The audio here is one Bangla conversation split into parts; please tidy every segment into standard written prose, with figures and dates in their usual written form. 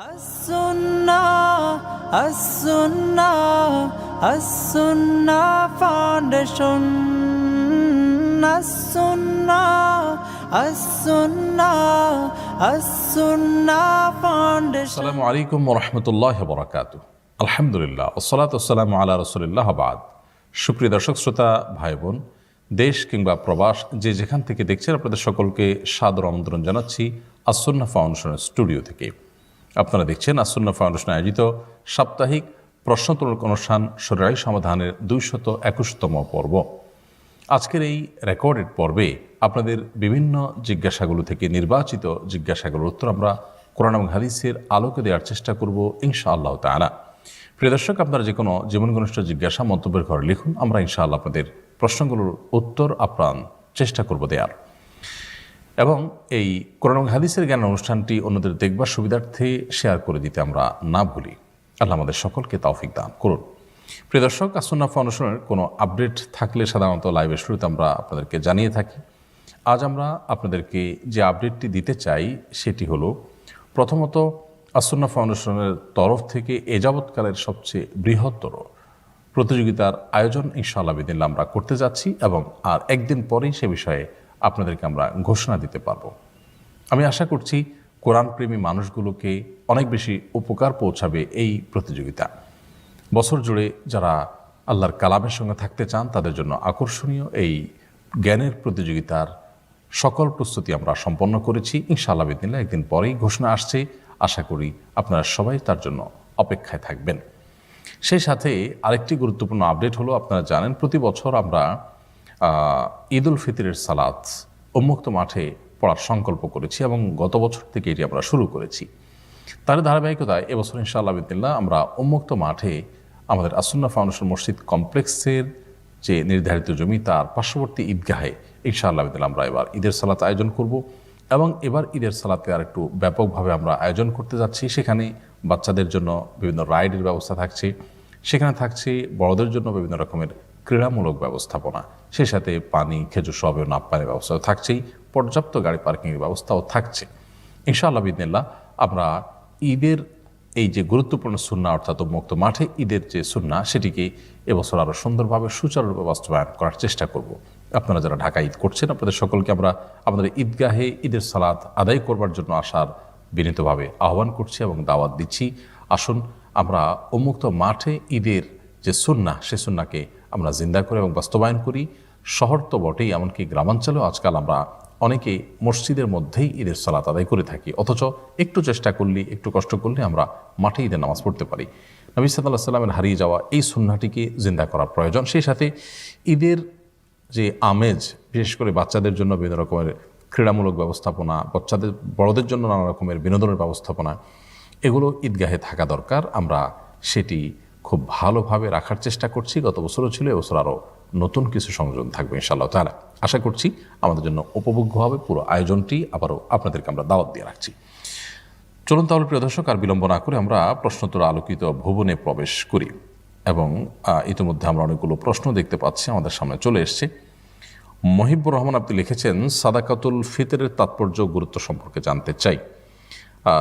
As-Sunnah Foundation. As-Sunnah Foundation. আসসালামু আলাইকুম ওয়া রাহমাতুল্লাহি ওয়া বারাকাতুহু। আলহামদুলিল্লাহ ওয়াসসালাতু ওয়াসসালামু আলা রাসূলিল্লাহ ওয়া বা'দ। সুপ্রিয় দর্শক শ্রোতা ভাই বোন, দেশ কিংবা প্রবাস যে যেখান থেকে দেখছেন, আপনাদের সকলকে সাদর আমন্ত্রণ জানাচ্ছি আস-সুন্নাহ ফাউন্ডেশনের স্টুডিও থেকে। আপনারা দেখছেন আস-সুন্নাহ ফাউন্ডেশন আয়োজিত সাপ্তাহিক প্রশ্নোত্তর অনুষ্ঠান শরীয়ী সমাধানের 221তম পর্ব। আজকের এই রেকর্ডেড পর্বে আপনাদের বিভিন্ন জিজ্ঞাসাগুলো থেকে নির্বাচিত জিজ্ঞাসাগুলোর উত্তর আমরা কোরআন এবং হাদিসের আলোকে দেওয়ার চেষ্টা করব ইনশাআল্লাহ তাআলা। প্রিয় দর্শক, আপনারা যে কোনো জীবন ঘনিষ্ঠ জিজ্ঞাসা মন্তব্যের ঘরে লিখুন, আমরা ইনশাআল্লাহ আপনাদের প্রশ্নগুলোর উত্তর আপ্রাণ চেষ্টা করব দেওয়ার। এবং এই কোরআন এবং হাদিসের জ্ঞান অনুষ্ঠানটি অন্যদের দেখবার সুবিধার্থে শেয়ার করে দিতে আমরা না ভুলি। আল্লাহ আমাদের সকলকে তৌফিক দান করুন। প্রিয় দর্শক, আস-সুন্নাহ ফাউন্ডেশনের কোনো আপডেট থাকলে সাধারণত লাইভের শুরুতে আমরা আপনাদেরকে জানিয়ে থাকি। আজ আমরা আপনাদেরকে যে আপডেটটি দিতে চাই সেটি হলো, প্রথমত আস-সুন্নাহ ফাউন্ডেশনের তরফ থেকে এ যাবৎকালের সবচেয়ে বৃহত্তর প্রতিযোগিতার আয়োজন ইনশাআল্লাহ বিদিনিল্লাহ আমরা করতে যাচ্ছি এবং আর একদিন পরেই সে বিষয়ে আপনাদেরকে আমরা ঘোষণা দিতে পারব। আমি আশা করছি কোরআনপ্রেমী মানুষগুলোকে অনেক বেশি উপকার পৌঁছাবে এই প্রতিযোগিতা। বছর জুড়ে যারা আল্লাহর কালামের সঙ্গে থাকতে চান তাদের জন্য আকর্ষণীয় এই জ্ঞানের প্রতিযোগিতার সকল প্রস্তুতি আমরা সম্পন্ন করেছি। ইনশাআল্লাহ বিদিনিল্লাহ একদিন পরেই ঘোষণা আসছে। আশা করি আপনারা সবাই তার জন্য অপেক্ষায় থাকবেন। সেই সাথে আরেকটি গুরুত্বপূর্ণ আপডেট হলো, আপনারা জানেন প্রতি বছর আমরা ঈদ উল ফিতরের সালাত উন্মুক্ত মাঠে পড়ার সংকল্প করেছি এবং গত বছর থেকে এটি আমরা শুরু করেছি। তার ধারাবাহিকতায় এবছর ইনশাআল্লাহ বিদিনিল্লাহ আমরা উন্মুক্ত মাঠে আমাদের আস-সুন্নাহ ফাউন্ডেশন মসজিদ কমপ্লেক্সের যে নির্ধারিত জমি তার পার্শ্ববর্তী ঈদগাহে ইনশাআল্লাহ বিদিনিল্লাহ আমরা এবার ঈদের সালাত আয়োজন করব এবং এবার ঈদের সালাতে আর একটু ব্যাপকভাবে আমরা আয়োজন করতে যাচ্ছি। সেখানে বাচ্চাদের জন্য বিভিন্ন রাইডের ব্যবস্থা থাকছে, সেখানে থাকছে বড়দের জন্য বিভিন্ন রকমের ক্রীড়ামূলক ব্যবস্থাপনা, সেই সাথে পানি, খেজুর সহবেও নাপ্পানের ব্যবস্থাও থাকছেই, পর্যাপ্ত গাড়ি পার্কিংয়ের ব্যবস্থাও থাকছে। ইনশাআল্লাহ বিদিনিল্লাহ আমরা ঈদের এই যে গুরুত্বপূর্ণ সুন্নাহ অর্থাৎ উন্মুক্ত মাঠে ঈদের যে সুন্নাহ সেটিকে এবছর আরও সুন্দরভাবে সুচারুরূপে বাস্তবায়ন করার চেষ্টা করব। আপনারা যারা ঢাকা ঈদ করছেন আপনাদের সকলকে আমরা আপনাদের ঈদগাহে ঈদের সালাত আদায় করবার জন্য আসার বিনীতভাবে আহ্বান করছি এবং দাওয়াত দিচ্ছি। আসুন আমরা উন্মুক্ত মাঠে ঈদের যে সুন্নাহ সে সুন্নাহকে আমরা জিন্দা করে এবং বাস্তবায়ন করি। শহর তো বটেই, এমনকি গ্রামাঞ্চলেও আজকাল আমরা অনেকে মসজিদের মধ্যেই ঈদের সালাত আদায় করে থাকি, অথচ একটু চেষ্টা করলে, একটু কষ্ট করলে আমরা মাঠে ঈদের নামাজ পড়তে পারি। নবী সাল্লাল্লাহু আলাইহি ওয়াসাল্লামের হারিয়ে যাওয়া এই সুন্নাহটিকে জিন্দা করা প্রয়োজন। সেই সাথে ঈদের যে আমেজ, বিশেষ করে বাচ্চাদের জন্য বিভিন্ন রকমের ক্রীড়ামূলক ব্যবস্থাপনা, বাচ্চাদের বড়দের জন্য নানা রকমের বিনোদনের ব্যবস্থাপনা, এগুলো ঈদগাহে থাকা দরকার। আমরা সেটি খুব ভালোভাবে রাখার চেষ্টা করছি। গত বছরও ছিল, এবছর আরও নতুন কিছু সংযোজন থাকবে ইনশাআল্লাহ তাআলা। আশা করছি আমাদের জন্য উপভোগ্য হবে পুরো আয়োজনটি। আবারও আপনাদেরকে আমরা দাওয়াত দিয়ে রাখছি। চলুন তাহলে প্রিয় দর্শক, আর বিলম্ব না করে আমরা প্রশ্নোত্তর আলোকিত ভুবনে প্রবেশ করি। এবং ইতিমধ্যে আমরা অনেকগুলো প্রশ্ন দেখতে পাচ্ছি আমাদের সামনে চলে এসছে। মহিবুর রহমান আপনি লিখেছেন, সাদাকাতুল ফিতরের তাৎপর্য গুরুত্ব সম্পর্কে জানতে চাই।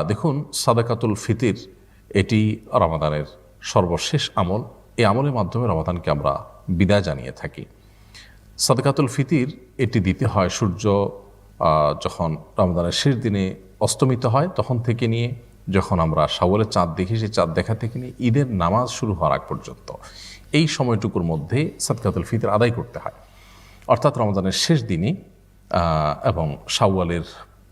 দেখুন, সাদাকাতুল ফিতর এটি রমাদানের সর্বশেষ আমল। এই আমলের মাধ্যমে রমাদানকে আমরা বিদায় জানিয়ে থাকি। সাদাকাতুল ফিতর এটি দিতে হয় সূর্য যখন রমাদানের শেষ দিনে অস্তমিত হয় তখন থেকে নিয়ে যখন আমরা শাওয়ালের চাঁদ দেখি, সেই চাঁদ দেখা থেকে নিয়ে ঈদের নামাজ শুরু হওয়ার আগ পর্যন্ত এই সময়টুকুর মধ্যে সাদকাতুল ফিতর আদায় করতে হয়। অর্থাৎ রমজানের শেষ দিনে এবং শাওয়ালের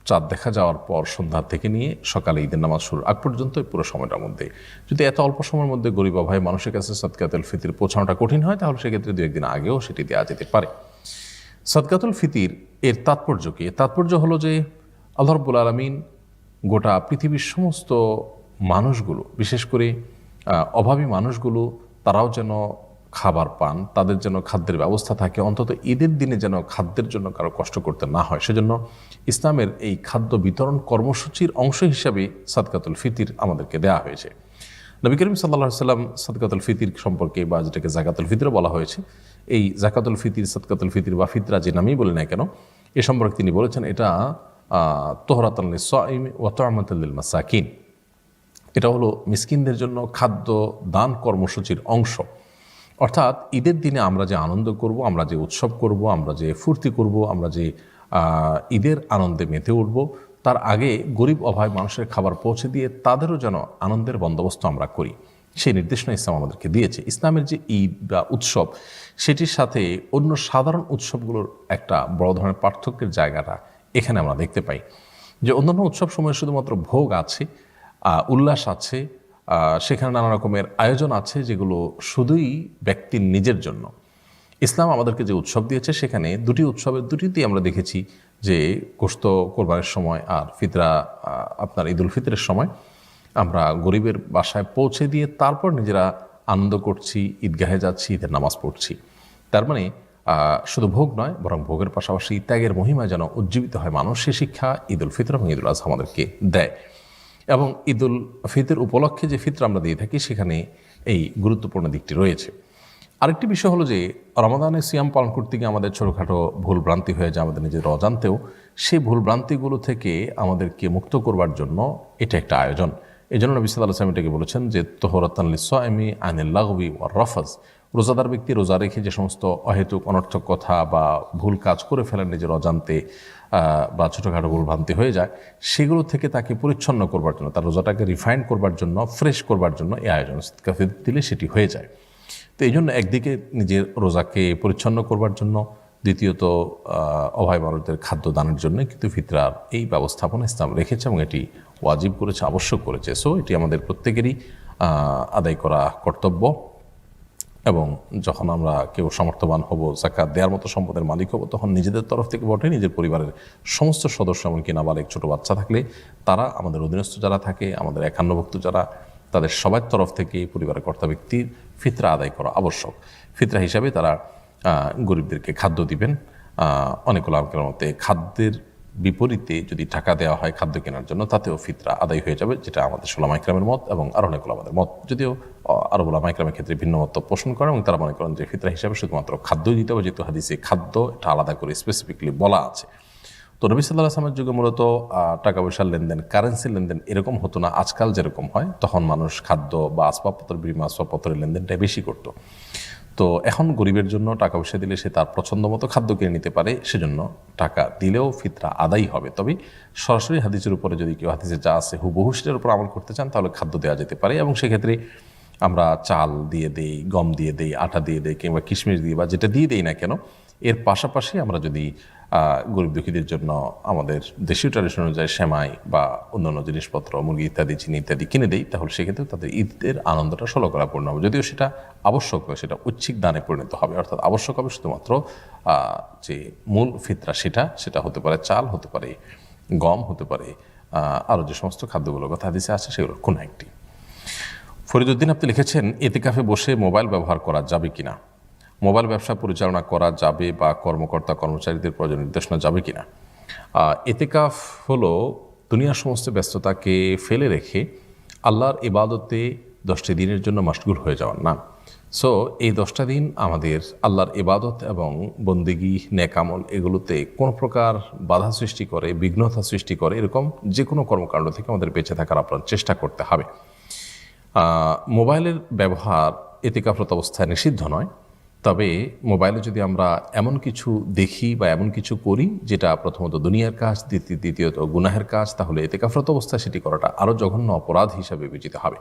চাঁদ দেখা যাওয়ার পর সন্ধ্যা থেকে নিয়ে সকালে ঈদের নামাজ শুরুর আগ পর্যন্ত এই পুরো সময়টার মধ্যে, যদি এত অল্প সময়ের মধ্যে গরিব ভাই মানুষের কাছে সাদকাতুল ফিতর পৌঁছানোটা কঠিন হয়, তাহলে সেক্ষেত্রে দু একদিন আগেও সেটি দেওয়া যেতে পারে। সাদকাতুল ফিতর এর তাৎপর্য কি? তাৎপর্য হলো যে আল্লাহ রাব্বুল আলামিন গোটা পৃথিবীর সমস্ত মানুষগুলো, বিশেষ করে অভাবী মানুষগুলো, তারাও যেন খাবার পান, তাদের যেন খাদ্যের ব্যবস্থা থাকে, অন্তত ঈদের দিনে যেন খাদ্যের জন্য কারো কষ্ট করতে না হয়। সেজন্য ইসলামের এই খাদ্য বিতরণ কর্মসূচির অংশ হিসাবে সাদকাতুল ফিতর আমাদেরকে দেওয়া হয়েছে। নবী করিম সাল্লাল্লাহু আলাইহি ওয়াসাল্লাম সাদকাতুল ফিতর সম্পর্কে, বা যেটাকে যাকাতুল ফিতর বলা হয়েছে, এই যাকাতুল ফিতর, সাদকাতুল ফিতর বা ফিতরা যে নামেই বলে না কেন, এ সম্পর্কে তিনি বলেছেন এটা তোহরাতান লিস-সাইম ওয়া তু'মাতান লিল মাসাকিন, এটা হলো মিসকিনদের জন্য খাদ্য দান কর্মসূচির অংশ। অর্থাৎ ঈদের দিনে আমরা যে আনন্দ করব, আমরা যে উৎসব করব, আমরা যে ফুর্তি করব, আমরা যে ঈদের আনন্দে মেতে উঠব, তার আগে গরিব অভাব মানুষের খাবার পৌঁছে দিয়ে তাদেরও যেন আনন্দের বন্দোবস্ত আমরা করি, সেই নির্দেশনা ইসলাম আমাদেরকে দিয়েছে। ইসলামের যে ঈদ বা উৎসব, সেটির সাথে অন্য সাধারণ উৎসবগুলোর একটা বড় ধরনের পার্থক্যের জায়গাটা এখানে আমরা দেখতে পাই। যে অন্যান্য উৎসব সময়ে শুধুমাত্র ভোগ আছে, উল্লাস আছে, সেখানে নানা রকমের আয়োজন আছে যেগুলো শুধুই ব্যক্তির নিজের জন্য। ইসলাম আমাদেরকে যে উৎসব দিয়েছে সেখানে দুটি উৎসবের দুটিতেই আমরা দেখেছি যে গোশত কোরবানির সময় আর ফিতরা আপনার ঈদুল ফিতরের সময় আমরা গরিবের বাসায় পৌঁছে দিয়ে তারপর নিজেরা আনন্দ করছি, ঈদগাহে যাচ্ছি, ঈদের নামাজ পড়ছি। তার মানে শুধু ভোগ নয়, বরং ভোগের পাশাপাশি ত্যাগের মহিমা যেন উজ্জীবিত হয় মানুষ, সে শিক্ষা ঈদুল ফিতর এবং ঈদুল আজহা আমাদেরকে দেয়। এবং ঈদুল ফিতর উপলক্ষে যে ফিতর আমরা দিয়ে থাকি সেখানে এই গুরুত্বপূর্ণ দিকটি রয়েছে। আরেকটি বিষয় হলো যে রমাদানে সিয়াম পালন করতে গিয়ে আমাদের ছোটোখাটো ভুল ভ্রান্তি হয়ে যায় আমাদের নিজের অজান্তেও। সেই ভুল ভ্রান্তিগুলো থেকে আমাদেরকে মুক্ত করবার জন্য এটা একটা আয়োজন। এই জন্য নবী সাল্লাল্লাহু আলাইহি ওয়াসাল্লাম এটাকে বলেছেন যে তোহরাতান লিস-সাইমি আনিল লাগবি ওয়ার রাফাজ। রোজাদার ব্যক্তি রোজা রেখে যে সমস্ত অহেতুক অনর্থক কথা বা ভুল কাজ করে ফেলেন নিজের অজান্তে বা ছোটোখাটো ভুল ভ্রান্তি হয়ে যায়, সেগুলো থেকে তাকে পরিচ্ছন্ন করবার জন্য, তার রোজাটাকে রিফাইন করবার জন্য, ফ্রেশ করবার জন্য এই আয়োজন সিদকা দিলে সেটি হয়ে যায়। তো এই জন্য একদিকে নিজের রোজাকে পরিচ্ছন্ন করবার জন্য, দ্বিতীয়ত অভাবী মানুষদের খাদ্য দানের জন্য কিন্তু ফিতরার এই ব্যবস্থাপনা ইসলাম রেখেছে এবং এটি ওয়াজিব করেছে, আবশ্যক করেছে। সো এটি আমাদের প্রত্যেকেরই আদায় করা কর্তব্য। এবং যখন আমরা কেউ সমর্থবান হব, যাকাত দেওয়ার মতো সম্পদের মালিক হব, তখন নিজেদের তরফ থেকে বটে নিজের পরিবারের সমস্ত সদস্য, এমনকি নাবালেগ ছোটো বাচ্চা থাকলে তারা, আমাদের অধীনস্থ যারা থাকে, আমাদের একান্নভুক্ত যারা, তাদের সবার তরফ থেকে পরিবারের কর্তা ব্যক্তির ফিতরা আদায় করা আবশ্যক। ফিতরা হিসাবে তারা গরিবদেরকে খাদ্য দিবেন। অনেক ওলামার মতে খাদ্যের বিপরীতে যদি টাকা দেওয়া হয় খাদ্য কেনার জন্য, তাতেও ফিতরা আদায় হয়ে যাবে, যেটা আমাদের ওলামা ইকরামের মত এবং আরও অনেক ওলামাদের মত। যদিও আরব ওলামা ইকরামের ক্ষেত্রে ভিন্ন মত পোষণ করেন এবং তারা মনে করেন যে ফিতরা হিসাবে শুধুমাত্র খাদ্যই দিতে হবে, যেহেতু হাদিসে খাদ্য এটা আলাদা করে স্পেসিফিকলি বলা আছে। তো নবী সাল্লাল্লাহু আলাইহি ওয়াসাল্লামের যুগে মূলত টাকা পয়সার লেনদেন, কারেন্সির লেনদেন এরকম হতো না আজকাল যেরকম হয়। তখন মানুষ খাদ্য বা আসবাবপত্র, বিমা আসবাবপত্রের লেনদেনটাই বেশি করতো। তো এখন গরিবের জন্য টাকা পয়সা দিলে সে তার পছন্দ মতো খাদ্য কিনে নিতে পারে, সেজন্য টাকা দিলেও ফিতরা আদায় হবে। তবে সরাসরি হাদিসের উপরে যদি কেউ হাদিসে যা আছে হুবহু সেটার উপর আমল করতে চান, তাহলে খাদ্য দেওয়া যেতে পারে। এবং সেক্ষেত্রে আমরা চাল দিয়ে দেই, গম দিয়ে দেই, আটা দিয়ে দেই, কিংবা কিশমিশ দিয়ে বা যেটা দিয়ে দেই না কেন, এর পাশাপাশি আমরা যদি গরিব দুঃখীদের জন্য আমাদের দেশীয় ট্র্যাডিশন অনুযায়ী সেমাই বা অন্যান্য জিনিসপত্র, মুরগি ইত্যাদি, চিনি ইত্যাদি কিনে দেই, তাহলে সেক্ষেত্রে তাদের ঈদের আনন্দটা শতকরা পূর্ণ হবে। যদিও সেটা আবশ্যক নয়, সেটা ঐচ্ছিক দানে পরিণত হবে। অর্থাৎ আবশ্যক হবে শুধুমাত্র যে মূল ফিতরা সেটা হতে পারে চাল, হতে পারে গম, হতে পারে আরও যে সমস্ত খাদ্যগুলোর কথা হাদিসে আছে সেগুলোর কোনো একটি। ফরিদউদ্দিন আপনি লিখেছেন, এতেকাফে বসে মোবাইল ব্যবহার করা যাবে কিনা, মোবাইল ব্যবসা পরিচালনা করা যাবে বা কর্মকর্তা কর্মচারীদের প্রয়োজন নির্দেশনা যাবে কিনা। এতেকাফ হলো দুনিয়ার সমস্ত ব্যস্ততাকে ফেলে রেখে আল্লাহর ইবাদতে 10টি দিনের জন্য মশগুল হয়ে যাওয়ার নাম। সো এই 10টা দিন আমাদের আল্লাহর ইবাদত এবং বন্দেগী, নেকামল এগুলোতে কোনো প্রকার বাধা সৃষ্টি করে, বিঘ্নতা সৃষ্টি করে, এরকম যে কোনো কর্মকাণ্ড থেকে আমাদের বেঁচে থাকার আপনার চেষ্টা করতে হবে। মোবাইলের ব্যবহার এতেকাফরত অবস্থায় নিষিদ্ধ নয়। তবে মোবাইলে যদি আমরা এমন কিছু দেখি বা এমন কিছু করি যেটা প্রথমত দুনিয়ার কাজ, দ্বিতীয়ত গুনাহের কাজ, তাহলে এতেকাফরত অবস্থায় সেটি করাটা আরও জঘন্য অপরাধ হিসাবে বিবেচিত হবে।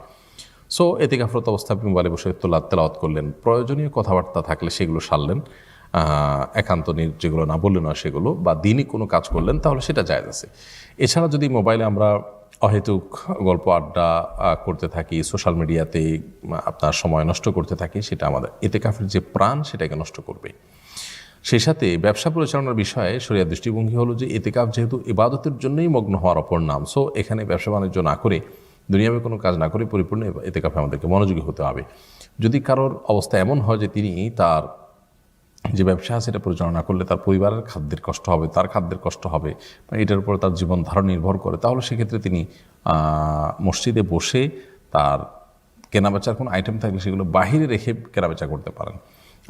সো এতেকাফরত অবস্থায় আপনি মোবাইলে বসে তেলাওয়াত করলেন, প্রয়োজনীয় কথাবার্তা থাকলে সেগুলো সারলেন, একান্ত যেগুলো না বললেন না সেগুলো, বা দিনই কোনো কাজ করলেন, তাহলে সেটা জায়েজ আছে। এছাড়া যদি মোবাইলে আমরা অহেতুক গল্প আড্ডা করতে থাকি, সোশ্যাল মিডিয়াতে আপনার সময় নষ্ট করতে থাকি, সেটা আমাদের এতেকাফের যে প্রাণ সেটাকে নষ্ট করবে। সেই সাথে ব্যবসা পরিচালনার বিষয়ে শরিয়ার দৃষ্টিভঙ্গি হলো যে এতেকাফ যেহেতু ইবাদতের জন্যই মগ্ন হওয়ার অপর নাম, সো এখানে ব্যবসা বাণিজ্য না করে, দুনিয়াবে কোনো কাজ না করে পরিপূর্ণ এতেকাফে আমাদেরকে মনোযোগী হতে হবে। যদি কারোর অবস্থা এমন হয় যে তিনি তার যে ব্যবসা সেটা পরিচালনা করলে তার পরিবারের খাদ্যের কষ্ট হবে, তার খাদ্যের কষ্ট হবে, বা এটার উপরে তার জীবন ধারণ নির্ভর করে, তাহলে সেক্ষেত্রে তিনি মসজিদে বসে তার কেনাবেচার কোনো আইটেম থাকলে সেগুলো বাহিরে রেখে কেনাবেচা করতে পারেন।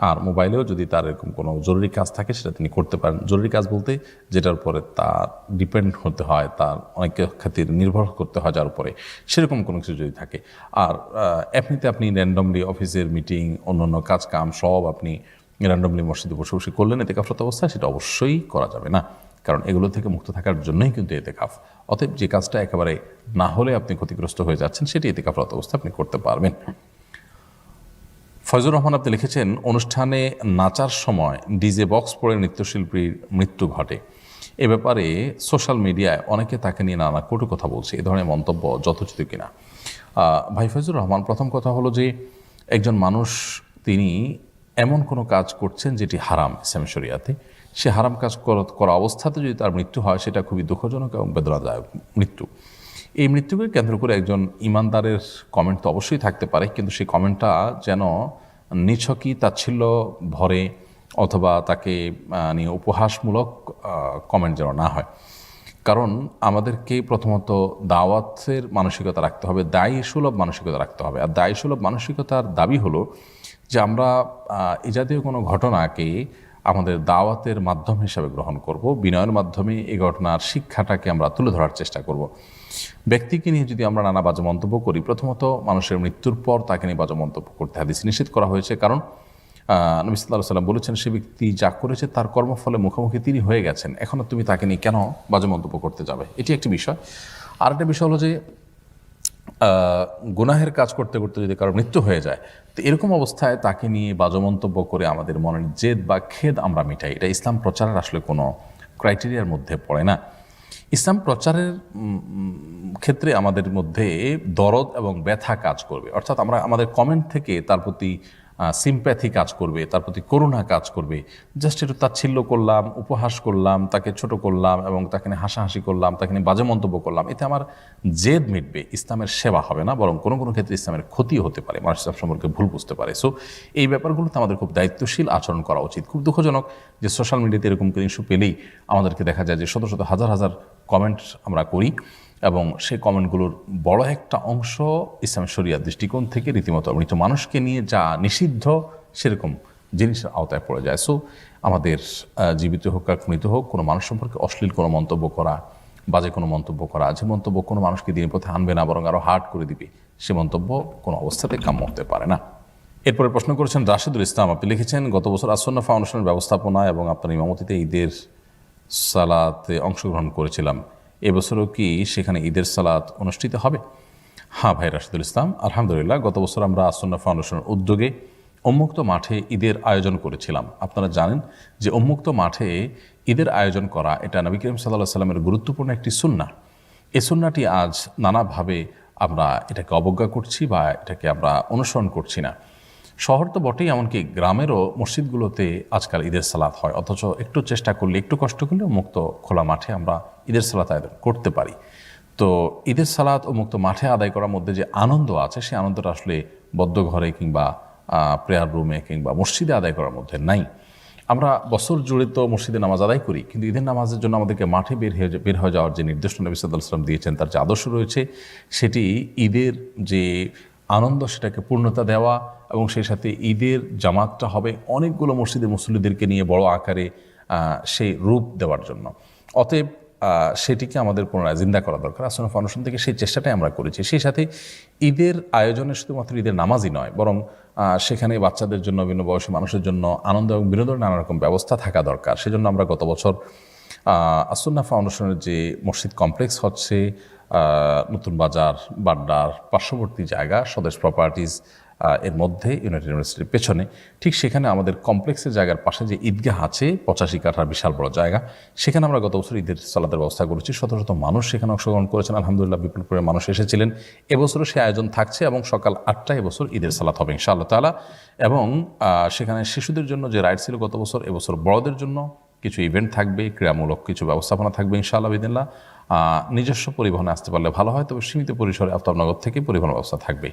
আর মোবাইলেও যদি তার এরকম কোনো জরুরি কাজ থাকে সেটা তিনি করতে পারেন। জরুরি কাজ বলতে যেটার উপরে তার ডিপেন্ড হতে হয়, তার অনেক খাতির নির্ভর করতে হয় যার উপরে, সেরকম কোনো কিছু যদি থাকে। আর এমনিতে আপনি র্যান্ডমলি অফিসের মিটিং, অন্যান্য কাজ কাম সব আপনি র্যান্ডমলি মসজিদে বসে বসে করলেন এতেকাফরত অবস্থায়, সেটা অবশ্যই করা যাবে না, কারণ এগুলো থেকে মুক্ত থাকার জন্যই কিন্তু এতেকাফ। অতএব যে কাজটা একেবারে না হলে আপনি ক্ষতিগ্রস্ত হয়ে যাচ্ছেন সেটি এতেকাফরত অবস্থা আপনি করতে পারবেন। ফয়জুর রহমান আপনি লিখেছেন, অনুষ্ঠানে নাচার সময় ডিজে বক্স পড়ে নৃত্যশিল্পীর মৃত্যু ঘটে, এ ব্যাপারে সোশ্যাল মিডিয়ায় অনেকে তাকে নিয়ে নানা কটু কথা বলছে, এ ধরনের মন্তব্য যথোচিত কিনা? ভাই ফয়জুর রহমান, প্রথম কথা হলো যে একজন মানুষ তিনি এমন কোনো কাজ করছেন যেটি হারাম ইসলামী শরিয়াতে, সে হারাম কাজ করা অবস্থাতে যদি তার মৃত্যু হয় সেটা খুবই দুঃখজনক এবং বেদনাদায়ক মৃত্যু। এই মৃত্যুকে কেন্দ্র করে একজন ইমানদারের কমেন্ট তো অবশ্যই থাকতে পারে, কিন্তু সেই কমেন্টটা যেন নিছকই তাচ্ছিল্য ভরে অথবা তাকে নিয়ে উপহাসমূলক কমেন্ট যেন না হয়। কারণ আমাদেরকে প্রথমত দাওয়াতের মানসিকতা রাখতে হবে, দায়ী সুলভ মানসিকতা রাখতে হবে। আর দায়ী সুলভ মানসিকতার দাবি হলো যে আমরা এই জাতীয় কোনো ঘটনাকে আমাদের দাওয়াতের মাধ্যম হিসাবে গ্রহণ করব, বিনয়ের মাধ্যমে এই ঘটনার শিক্ষাটাকে আমরা তুলে ধরার চেষ্টা করব। ব্যক্তিকে নিয়ে যদি আমরা নানা বাজে মন্তব্য করি, প্রথমত মানুষের মৃত্যুর পর তাকে নিয়ে বাজে মন্তব্য করতে হাদিসে নিষেধ করা হয়েছে, কারণ নবী সাল্লাল্লাহু আলাইহি ওয়াসাল্লাম বলেছেন সে ব্যক্তি যা করেছে তার কর্মফলে মুখোমুখি তিনি হয়ে গেছেন, এখনও তুমি তাকে নিয়ে কেন বাজে মন্তব্য করতে যাবে? এটি একটি বিষয়। আর একটা বিষয় হলো যে গুনাহের কাজ করতে করতে যদি কারো মৃত্যু হয়ে যায়, তো এরকম অবস্থায় তাকে নিয়ে বাজে মন্তব্য করে আমাদের মনের জেদ বা খেদ আমরা মিটাই, এটা ইসলাম প্রচারের আসলে কোনো ক্রাইটেরিয়ার মধ্যে পড়ে না। ইসলাম প্রচারের ক্ষেত্রে আমাদের মধ্যে দরদ এবং ব্যথা কাজ করবে, অর্থাৎ আমরা আমাদের কমেন্ট থেকে তার প্রতি সিম্প্যাথি কাজ করবে, তার প্রতি করুণা কাজ করবে। জাস্ট একটু তাচ্ছিল্য করলাম, উপহাস করলাম, তাকে ছোট করলাম এবং তাকে নিয়ে হাসাহাসি করলাম, তাকে নিয়ে বাজে মন্তব্য করলাম, এতে আমার জেদ মিটবে, ইসলামের সেবা হবে না, বরং কোনো কোনো ক্ষেত্রে ইসলামের ক্ষতি হতে পারে, মানুষ ইসলাম সম্পর্কে ভুল বুঝতে পারে। সো এই ব্যাপারগুলোতে আমাদের খুব দায়িত্বশীল আচরণ করা উচিত। খুব দুঃখজনক যে সোশ্যাল মিডিয়াতে এরকম ইস্যু পেলেই আমাদেরকে দেখা যায় যে শত শত হাজার হাজার কমেন্ট আমরা করি এবং সেই কমেন্টগুলোর বড় একটা অংশ ইসলাম শরিয়ার দৃষ্টিকোণ থেকে রীতিমতো মৃত মানুষকে নিয়ে যা নিষিদ্ধ সেরকম জিনিসের আওতায় পড়ে যায়। সো আমাদের জীবিত হোক আর মৃত হোক কোনো মানুষ সম্পর্কে অশ্লীল কোনো মন্তব্য করা, বাজে কোনো মন্তব্য করা, যে মন্তব্য কোনো মানুষকে দিনের পথে আনবে না বরং আরও হার্ড করে দিবে, সে মন্তব্য কোনো অবস্থাতে কাম্য হতে পারে না। এরপরে প্রশ্ন করেছেন রাশিদুল ইসলাম, আপনি লিখেছেন, গত বছর আসন্না ফাউন্ডেশনের ব্যবস্থাপনা এবং আপনার ইমামতিতে ঈদের সালাতে অংশগ্রহণ করেছিলাম, এবছরও কি সেখানে ঈদের সালাত অনুষ্ঠিত হবে? হ্যাঁ ভাই রাশিদুল ইসলাম, আলহামদুলিল্লাহ, গত বছর আমরা আসন্না ফাউন্ডেশনের উদ্যোগে উন্মুক্ত মাঠে ঈদের আয়োজন করেছিলাম। আপনারা জানেন যে উন্মুক্ত মাঠে ঈদের আয়োজন করা এটা নবী করিম সাল্লাল্লাহু আলাইহি ওয়াসাল্লামের গুরুত্বপূর্ণ একটি সুন্নাহ। এই সুন্নাহটি আজ নানাভাবে আমরা এটাকে অবজ্ঞা করছি বা এটাকে আমরা অনুসরণ করছি না। শহর তো বটেই, এমনকি গ্রামেরও মসজিদগুলোতে আজকাল ঈদের সালাত হয়, অথচ একটু চেষ্টা করলে, একটু কষ্ট করলে মুক্ত খোলা মাঠে আমরা ঈদের সালাত আয়োজন করতে পারি। তো ঈদের সালাত ও মুক্ত মাঠে আদায় করার মধ্যে যে আনন্দ আছে, সেই আনন্দটা আসলে বদ্ধ ঘরে কিংবা প্রেয়ার রুমে কিংবা মসজিদে আদায় করার মধ্যে নাই। আমরা বছর জুড়ে তো মসজিদে নামাজ আদায় করি, কিন্তু ঈদের নামাজের জন্য আমাদেরকে মাঠে বের হয়ে যাওয়ার যে নির্দেশনা নবী সাল্লাল্লাহু আলাইহি ওয়াসাল্লাম দিয়েছেন, তার যে আদর্শ রয়েছে, সেটি ঈদের যে আনন্দ সেটাকে পূর্ণতা দেওয়া এবং সেই সাথে ঈদের জামাতটা হবে অনেকগুলো মসজিদের মুসল্লিদেরকে নিয়ে বড় আকারে সেই রূপ দেওয়ার জন্য। অতএব সেটিকে আমাদের পুনরায় জিন্দা করা দরকার। আসন্না ফাউন্ডেশন থেকে সেই চেষ্টাটাই আমরা করেছি। সেই সাথে ঈদের আয়োজনে শুধুমাত্র ঈদের নামাজই নয়, বরং সেখানে বাচ্চাদের জন্য, বিভিন্ন বয়সী মানুষের জন্য আনন্দ এবং বিনোদনের নানা রকম ব্যবস্থা থাকা দরকার। সেজন্য আমরা গত বছর আসন্না ফাউন্ডেশনের যে মসজিদ কমপ্লেক্স হচ্ছে নতুন বাজার, বাড্ডার পার্শ্ববর্তী জায়গা, স্বদেশ প্রপার্টিজ এর মধ্যে ইউনাইটেড ইউনিভার্সিটির পেছনে, ঠিক সেখানে আমাদের কমপ্লেক্সের জায়গার পাশে যে ঈদগাহ আছে 85 কাঠার বিশাল বড় জায়গা, সেখানে আমরা গত বছর ঈদের সালাতের ব্যবস্থা করেছি। শত শত মানুষ সেখানে অংশগ্রহণ করেছেন, আলহামদুলিল্লাহ বিপুল পরিমাণ মানুষ এসেছিলেন। এবছরও সে আয়োজন থাকছে এবং সকাল 8টায় এবছর ঈদের সালাত হবে ইনশাআল্লাহ তাআলা। এবং সেখানে শিশুদের জন্য যে রাইড ছিল গত বছর, এবছর বড়দের জন্য কিছু ইভেন্ট থাকবে, ক্রীড়ামূলক কিছু ব্যবস্থাপনা থাকবে ইনশাআল্লাহ বিদিল্লাহ। নিজস্ব পরিবহনে আসতে পারলে ভালো হয়, তবে সীমিত পরিসরে আফতাবনগর থেকে পরিবহন ব্যবস্থা থাকবে।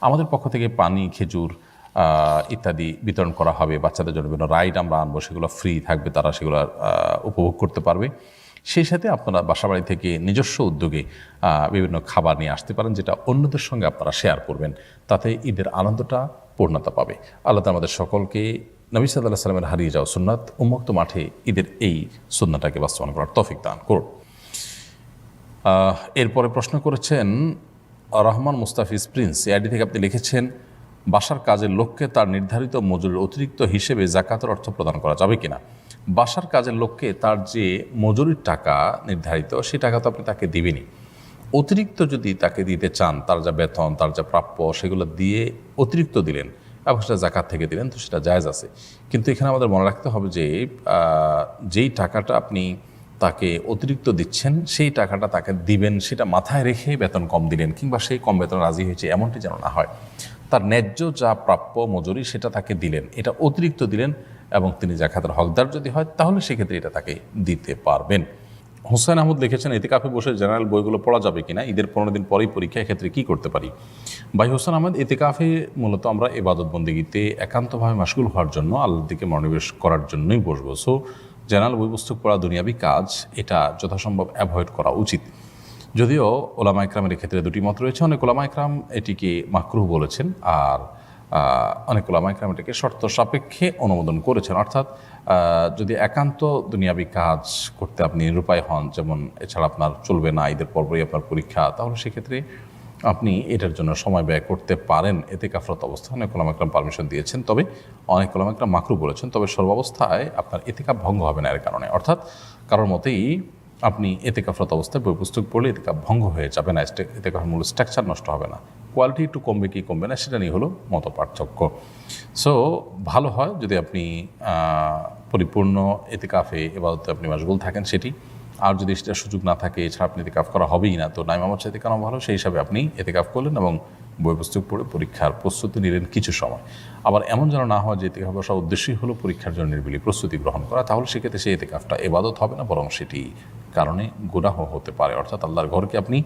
আমাদের পক্ষ থেকে পানি, খেজুর ইত্যাদি বিতরণ করা হবে। বাচ্চাদের জন্য বিভিন্ন রাইড আমরা আনবো, সেগুলো ফ্রি থাকবে, তারা সেগুলো উপভোগ করতে পারবে। সেই সাথে আপনারা বাসাবাড়ি থেকে নিজস্ব উদ্যোগে বিভিন্ন খাবার নিয়ে আসতে পারেন, যেটা অন্যদের সঙ্গে আপনারা শেয়ার করবেন, তাতে ঈদের আনন্দটা পূর্ণতা পাবে। আল্লাহ আমাদের সকলকে নবী সাল্লাল্লাহু আলাইহি সাল্লামের হারিয়ে যাওয়া সুন্নাত উন্মুক্ত মাঠে ঈদের এই সুন্নাতটাকে বাস্তবায়ন করার তৌফিক দান করুন। এরপরে প্রশ্ন করেছেন রহমান মুস্তাফিজ প্রিন্স, এই আইডি থেকে আপনি লিখেছেন, বাসার কাজের লোককে তার নির্ধারিত মজুরির অতিরিক্ত হিসেবে জাকাতের অর্থ প্রদান করা যাবে কিনা? বাসার কাজের লোককে তার যে মজুরির টাকা নির্ধারিত, সেই টাকা তো আপনি তাকে দিবেনই। অতিরিক্ত যদি তাকে দিতে চান, তার যা বেতন, তার যা প্রাপ্য, সেগুলো দিয়ে অতিরিক্ত দিলেন এবং সেটা জাকাত থেকে দিলেন, তো সেটা জায়েজ আছে। কিন্তু এখানে আমাদের মনে রাখতে হবে যে যেই টাকাটা আপনি তাকে অতিরিক্ত দিচ্ছেন, সেই টাকাটা তাকে দিবেন সেটা মাথায় রেখে বেতন কম দিলেন, কিংবা সেই কম বেতন রাজি হয়েছে এমনটি যেন না হয়। তার ন্যায্য যা প্রাপ্য মজুরি সেটা তাকে দিলেন, এটা অতিরিক্ত দিলেন এবং তিনি জাকাতের হকদার যদি হয় তাহলে সেক্ষেত্রে এটা তাকে দিতে পারবেন। হোসেন আহমদ লিখেছেন, এতেকাফে বসে জেনারেল বইগুলো পড়া যাবে কিনা? ঈদের 15 দিন পরেই পরীক্ষা, এক্ষেত্রে কী করতে পারি? ভাই হোসেন আহমদ, এতেকাফে মূলত আমরা ইবাদত বন্দেগীতে একান্তভাবে মাশগুল হওয়ার জন্য, আল্লাহর দিকে মনোনিবেশ করার জন্যই বসবো। সো জেনারেল বই পুস্তক পড়া দুনিয়াবি কাজ, এটা যথাসম্ভব অ্যাভয়েড করা উচিত। যদিও ওলামা ইকরামের ক্ষেত্রে দুটি মত রয়েছে, অনেক ওলামা ইকরাম এটিকে মাকরুহ বলেছেন, আর অনেক ওলামা ইকরাম এটাকে শর্ত সাপেক্ষে অনুমোদন করেছেন। অর্থাৎ যদি একান্ত দুনিয়াবি কাজ করতে আপনি নিরুপায় হন, যেমন এছাড়া আপনার চলবে না, ঈদের পর্বই আপনার পরীক্ষা, তাহলে সেক্ষেত্রে আপনি এটার জন্য সময় ব্যয় করতে পারেন। এতেকাফরত অবস্থায় অনেক ওলামা ইকরাম পারমিশন দিয়েছেন, তবে অনেক ওলামা ইকরাম মাকরুহ বলেছেন। তবে সর্বাবস্থায় আপনার এতেকাফ ভঙ্গ হবে না এর কারণে। অর্থাৎ কারোর মতেই আপনি এতেকাফরত অবস্থায় বই পুস্তক পড়লে এতেকাফ ভঙ্গ হয়ে যাবে না, এতেকাফের মূল স্ট্রাকচার নষ্ট হবে না। কোয়ালিটি একটু কমবে কি কমবে না সেটা নিয়ে হলো মত পার্থক্য। সো ভালো হয় যদি আপনি পরিপূর্ণ এতেকাফে ইবাদতে আপনি মাশগুল থাকেন সেটি, আর যদি সেটা সুযোগ না থাকে, এছাড়া আপনি এতেকাফ করা হবেই না, তো নাইম আমার চাইতে কেন ভালো, সেই হিসাবে আপনি এতেকাফ করলেন এবং বই পুস্তক পড়ে পরীক্ষার প্রস্তুতি নিলেন কিছু সময়। আবার এমন যেন না হয় যে এতেকাফ বসার উদ্দেশ্যই হলো পরীক্ষার জন্য নির্বিলি প্রস্তুতি গ্রহণ করা, তাহলে সেক্ষেত্রে সেই এতেকাফটা ইবাদত হবে না, বরং সেটি কারণে গুনাহ হতে পারে। অর্থাৎ আল্লাহর ঘরকে আপনি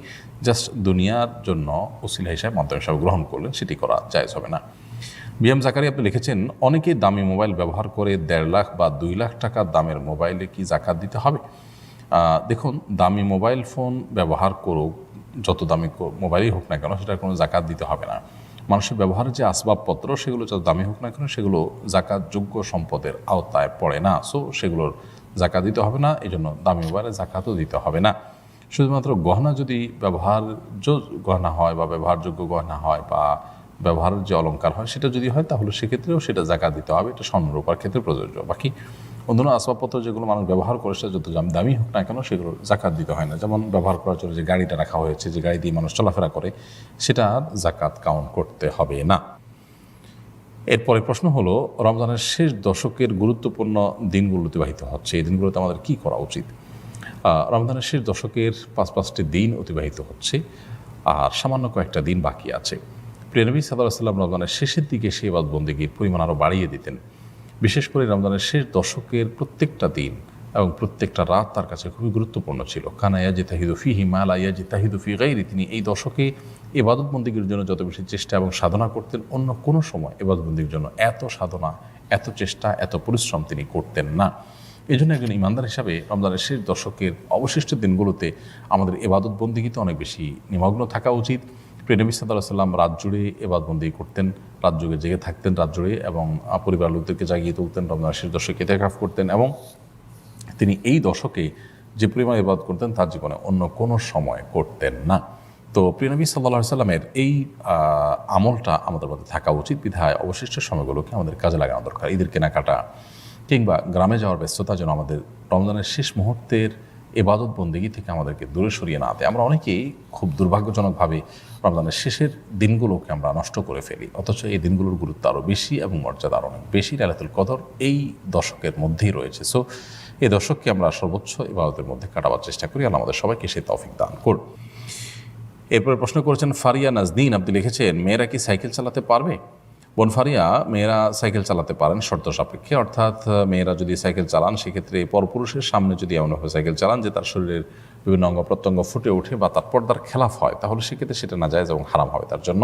জাস্ট দুনিয়ার জন্য ওসিলা হিসাবে, মাধ্যম হিসাবে গ্রহণ করলেন, সেটি করা জায়েজ হবে না। বিএম জাকারি আপনি লিখেছেন, অনেকেই দামি মোবাইল ব্যবহার করে 1.5 লাখ বা 2 লাখ টাকা দামের মোবাইলে কি জাকাত দিতে হবে? দেখুন, দামি মোবাইল ফোন ব্যবহার করুক, যত দামি মোবাইলই হোক না কেন, সেটার কোনো জাকাত দিতে হবে না। মানুষের ব্যবহারের যে আসবাবপত্র, সেগুলো যত দামি হোক না কেন, সেগুলো জাকাতযোগ্য সম্পদের আওতায় পড়ে না। সো সেগুলোর জাকাত দিতে হবে না, এই জন্য দামি মোবাইলে জাকাতও দিতে হবে না। শুধুমাত্র গহনা যদি ব্যবহার্য গহনা হয় বা ব্যবহারযোগ্য গহনা হয় বা ব্যবহারের যে অলঙ্কার হয়, সেটা যদি হয় তাহলে সেক্ষেত্রেও সেটা জাকাত দিতে হবে। এটা স্বর্ণরূপার ক্ষেত্রে প্রযোজ্য। বাকি অন্যান্য আসবাবপত্র যেগুলো মানুষ ব্যবহার করে, সেটা যত দামি হোক না কেন, সেগুলো জাকাত দিতে হয় না। যেমন ব্যবহার করার জন্য যে গাড়িটা রাখা হয়েছে, যে গাড়ি দিয়ে মানুষ চলাফেরা করে, সেটা জাকাত কাউন্ট করতে হবে না। এরপরে প্রশ্ন হলো, রমজানের শেষ দশকের গুরুত্বপূর্ণ দিনগুলো অতিবাহিত হচ্ছে, এই দিনগুলোতে আমাদের কী করা উচিত? রমজানের শেষ দশকের 5টি দিন অতিবাহিত হচ্ছে, আর সামান্য কয়েকটা দিন বাকি আছে। প্রিয় নবী সাল্লাল্লাহু আলাইহি ওয়াসাল্লাম রমজানের শেষের দিকে সেই ইবাদত বন্দেগীর পরিমাণ আরও বাড়িয়ে দিতেন। বিশেষ করে রমজানের শেষ দশকের প্রত্যেকটা দিন এবং প্রত্যেকটা রাত তার কাছে খুবই গুরুত্বপূর্ণ ছিল। কানা ইয়াজতাহিদু ফিহি মা লা ইয়াজতাহিদু ফি গায়রি, তিনি এই দশকে ইবাদত বন্দেগীর জন্য যত বেশি চেষ্টা এবং সাধনা করতেন, অন্য কোনো সময় ইবাদত বন্দেগীর জন্য এত সাধনা, এত চেষ্টা, এত পরিশ্রম তিনি করতেন না। এই জন্য একজন ইমানদার হিসাবে রমজানের শেষ দশকের অবশিষ্ট দিনগুলোতে আমাদের ইবাদত বন্দেগীতে অনেক বেশি নিমগ্ন থাকা উচিত। প্রিয় নবী সাল্লাল্লাহু আলাইহি ওয়াসাল্লাম রাত জুড়ে ইবাদত বন্দেগী করতেন, রাত জুড়ে জেগে থাকতেন রাত জুড়ে, এবং পরিবার লোকদেরকে জাগিয়ে তুলতেন, রমজানের শেষ দশকে ইতিকাফ করতেন, এবং তিনি এই দশকে যে পরিমাণ ইবাদত করতেন তার জীবনে অন্য কোনো সময় করতেন না। তো প্রিয় নবী সাল্লাল্লাহু আলাইহি ওয়াসাল্লামের এই আমলটা আমাদের মধ্যে থাকা উচিত। বিধায় অবশিষ্ট সময়গুলোকে আমাদের কাজে লাগানো দরকার। ঈদের কেনাকাটা কিংবা গ্রামে যাওয়ার ব্যস্ততা যেন আমাদের রমজানের শেষ মুহূর্তের ইবাদত বন্দেগী থেকে আমাদেরকে দূরে সরিয়ে না দেয়। আমরা অনেকেই খুব দুর্ভাগ্যজনকভাবে রমজানের শেষের দিনগুলোকে আমরা নষ্ট করে ফেলি, অথচ এই দিনগুলোর গুরুত্ব আরও বেশি এবং মর্যাদা আরও অনেক বেশি। লাইলাতুল কদর এই দশকের মধ্যেই রয়েছে। সো এই দশককে আমরা সর্বোচ্চ ইবাদতের মধ্যে কাটাবার চেষ্টা করি। আল্লাহ আমাদের সবাইকে সেই তৌফিক দান করুন। এরপরে প্রশ্ন করেছেন ফারিয়া নাজনীন, আপনি লিখেছেন, মেয়েরা কি সাইকেল চালাতে পারবে? বোন ফারিয়া, মেয়েরা সাইকেল চালাতে পারেন শর্ত সাপেক্ষে। অর্থাৎ মেয়েরা যদি সাইকেল চালান, সেক্ষেত্রে পরপুরুষের সামনে যদি এমনভাবে সাইকেল চালান যে তার শরীরের বিভিন্ন অঙ্গ প্রত্যঙ্গ ফুটে ওঠে বা তার পর্দার খেলাফ হয়, তাহলে সেক্ষেত্রে সেটা নাজায়েজ এবং হারাম হবে তার জন্য।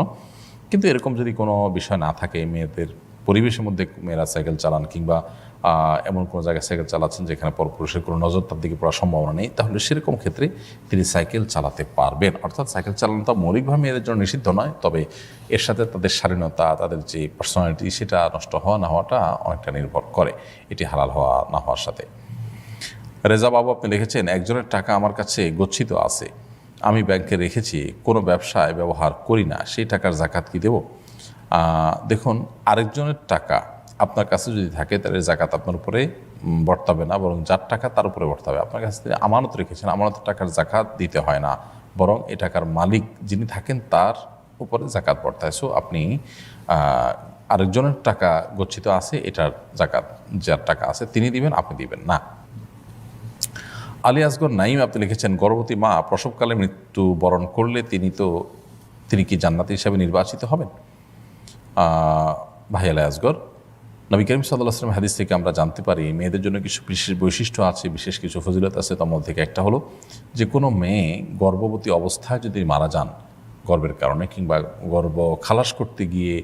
কিন্তু এরকম যদি কোনো বিষয় না থাকে, মেয়েদের পরিবেশের মধ্যে মেয়েরা সাইকেল চালান কিংবা এমন কোনো জায়গায় সাইকেল চালাচ্ছেন যেখানে পরপুরুষের কোনো নজর তার দিকে পড়ার সম্ভাবনা নেই, তাহলে সেরকম ক্ষেত্রে তিনি সাইকেল চালাতে পারবেন। অর্থাৎ সাইকেল চালানোটা মৌলিকভাবে মেয়েদের জন্য নিষিদ্ধ নয়, তবে এর সাথে তাদের স্বাধীনতা, তাদের যে পার্সোনালিটি, সেটা নষ্ট হওয়া না হওয়াটা অনেকটা নির্ভর করে এটি হালাল হওয়া না হওয়ার সাথে। রেজা বাবু আপনি লিখেছেন, একজনের টাকা আমার কাছে গচ্ছিত আছে, আমি ব্যাংকে রেখেছি, কোনো ব্যবসায় ব্যবহার করি না, সেই টাকার জাকাত কি দেব? দেখুন, আরেকজনের টাকা আপনার কাছে যদি থাকে তাহলে জাকাত আপনার উপরে বর্তাবে না, বরং যার টাকা তার উপরে বর্তাবে। আপনার কাছে তিনি আমানত রেখেছেন, আমানতের টাকার জাকাত দিতে হয় না, বরং এই টাকার মালিক যিনি থাকেন তার উপরে জাকাত বর্তায়। সো আপনি আরেকজনের টাকা গচ্ছিত আছে, এটার জাকাত যার টাকা আছে তিনি দিবেন, আপনি দিবেন না। আলী আসগর নাইম আপনি লিখেছেন, গর্ভবতী মা প্রসবকালে মৃত্যুবরণ করলে তিনি কি জান্নাতি হিসাবে নির্বাচিত হবেন? ভাই আলী আসগর, নবী করিম সাল্লাল্লাহু আলাইহি ওয়াসাল্লাম হাদিস থেকে আমরা জানতে পারি মেয়েদের জন্য কিছু বিশেষ বৈশিষ্ট্য আছে, বিশেষ কিছু ফজিলত আছে। তার মধ্যে থেকে একটা হলো যে কোনো মেয়ে গর্ভবতী অবস্থায় যদি মারা যান গর্ভের কারণে, কিংবা গর্ভ খালাস করতে গিয়ে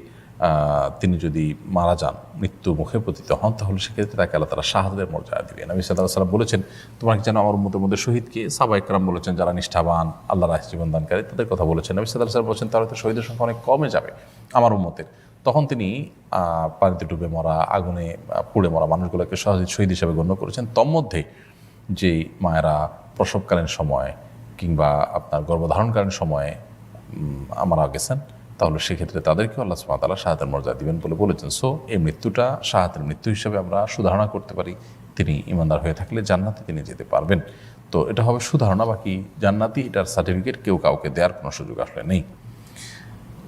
তিনি যদি মারা যান, মৃত্যু মুখে পতিত হন, তাহলে সেক্ষেত্রে তাকে আল্লাহ তাআলা শাহাদাতের মর্যাদা দিবেন। নবী সাল্লাল্লাহু আলাইহি ওয়াসাল্লাম বলেছেন, তোমরা কি জানো আমার উম্মতের মধ্যে শহীদকে? সাহাবায়ে কেরাম বলেছেন যারা নিষ্ঠাবান, আল্লাহর রাহে জীবন দানকারী, তাদের কথা বলেছেন। নবী সাল্লাল্লাহু আলাইহি ওয়াসাল্লাম বলেছেন তাহলে তো শহীদের সংখ্যা অনেক কমে যাবে আমার উম্মতের। তখন তিনি পানিতে ডুবে মরা, আগুনে পুড়ে মরা মানুষগুলোকে শহীদ হিসেবে গণ্য করেছেন। তন্মধ্যে যে মায়েরা প্রসবকালীন সময় কিংবা আপনার গর্ভধারণকালীন সময়ে মারা গেছেন, তাহলে সেক্ষেত্রে তাদেরকেও আল্লাহ সুবহানাহু ওয়া তাআলা শাহাদাতের মর্যাদা দিবেন বলে বলেছেন। সো এই মৃত্যুটা শাহাদাতের মৃত্যু হিসেবে আমরা সুধারণা করতে পারি। তিনি ইমানদার হয়ে থাকলে জান্নাতে তিনি যেতে পারবেন। তো এটা হবে সুধারণা, বাকি জান্নাতি এটার সার্টিফিকেট কেউ কাউকে দেওয়ার কোনো সুযোগ আসলে নেই।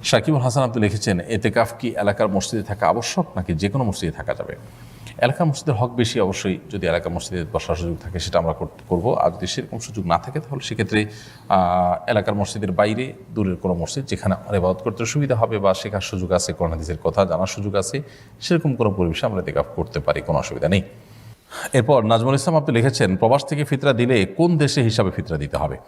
শাকিবুল হাসান আপনি লিখেছেন, এতেকাফ কি এলাকার মসজিদে থাকা আবশ্যক নাকি যে কোনো মসজিদে থাকা যাবে? এলাকার মসজিদের হক বেশি, অবশ্যই যদি এলাকার মসজিদে বসার সুযোগ থাকে সেটা আমরা করবো। আর যদি সেরকম সুযোগ না থাকে তাহলে সেক্ষেত্রে এলাকার মসজিদের বাইরে দূরের কোনো মসজিদ যেখানে আমার ইবাদত করতে সুবিধা হবে বা শেখার সুযোগ আছে, কোরআন হাদিসের কথা জানার সুযোগ আছে, সেরকম কোনো পরিবেশে আমরা এতেকাফ করতে পারি, কোনো অসুবিধা নেই। এরপর নাজমুল ইসলাম আপনি লিখেছেন, প্রবাস থেকে ফিতরা দিলে কোন দেশে হিসাবে ফিতরা দিতে হবে?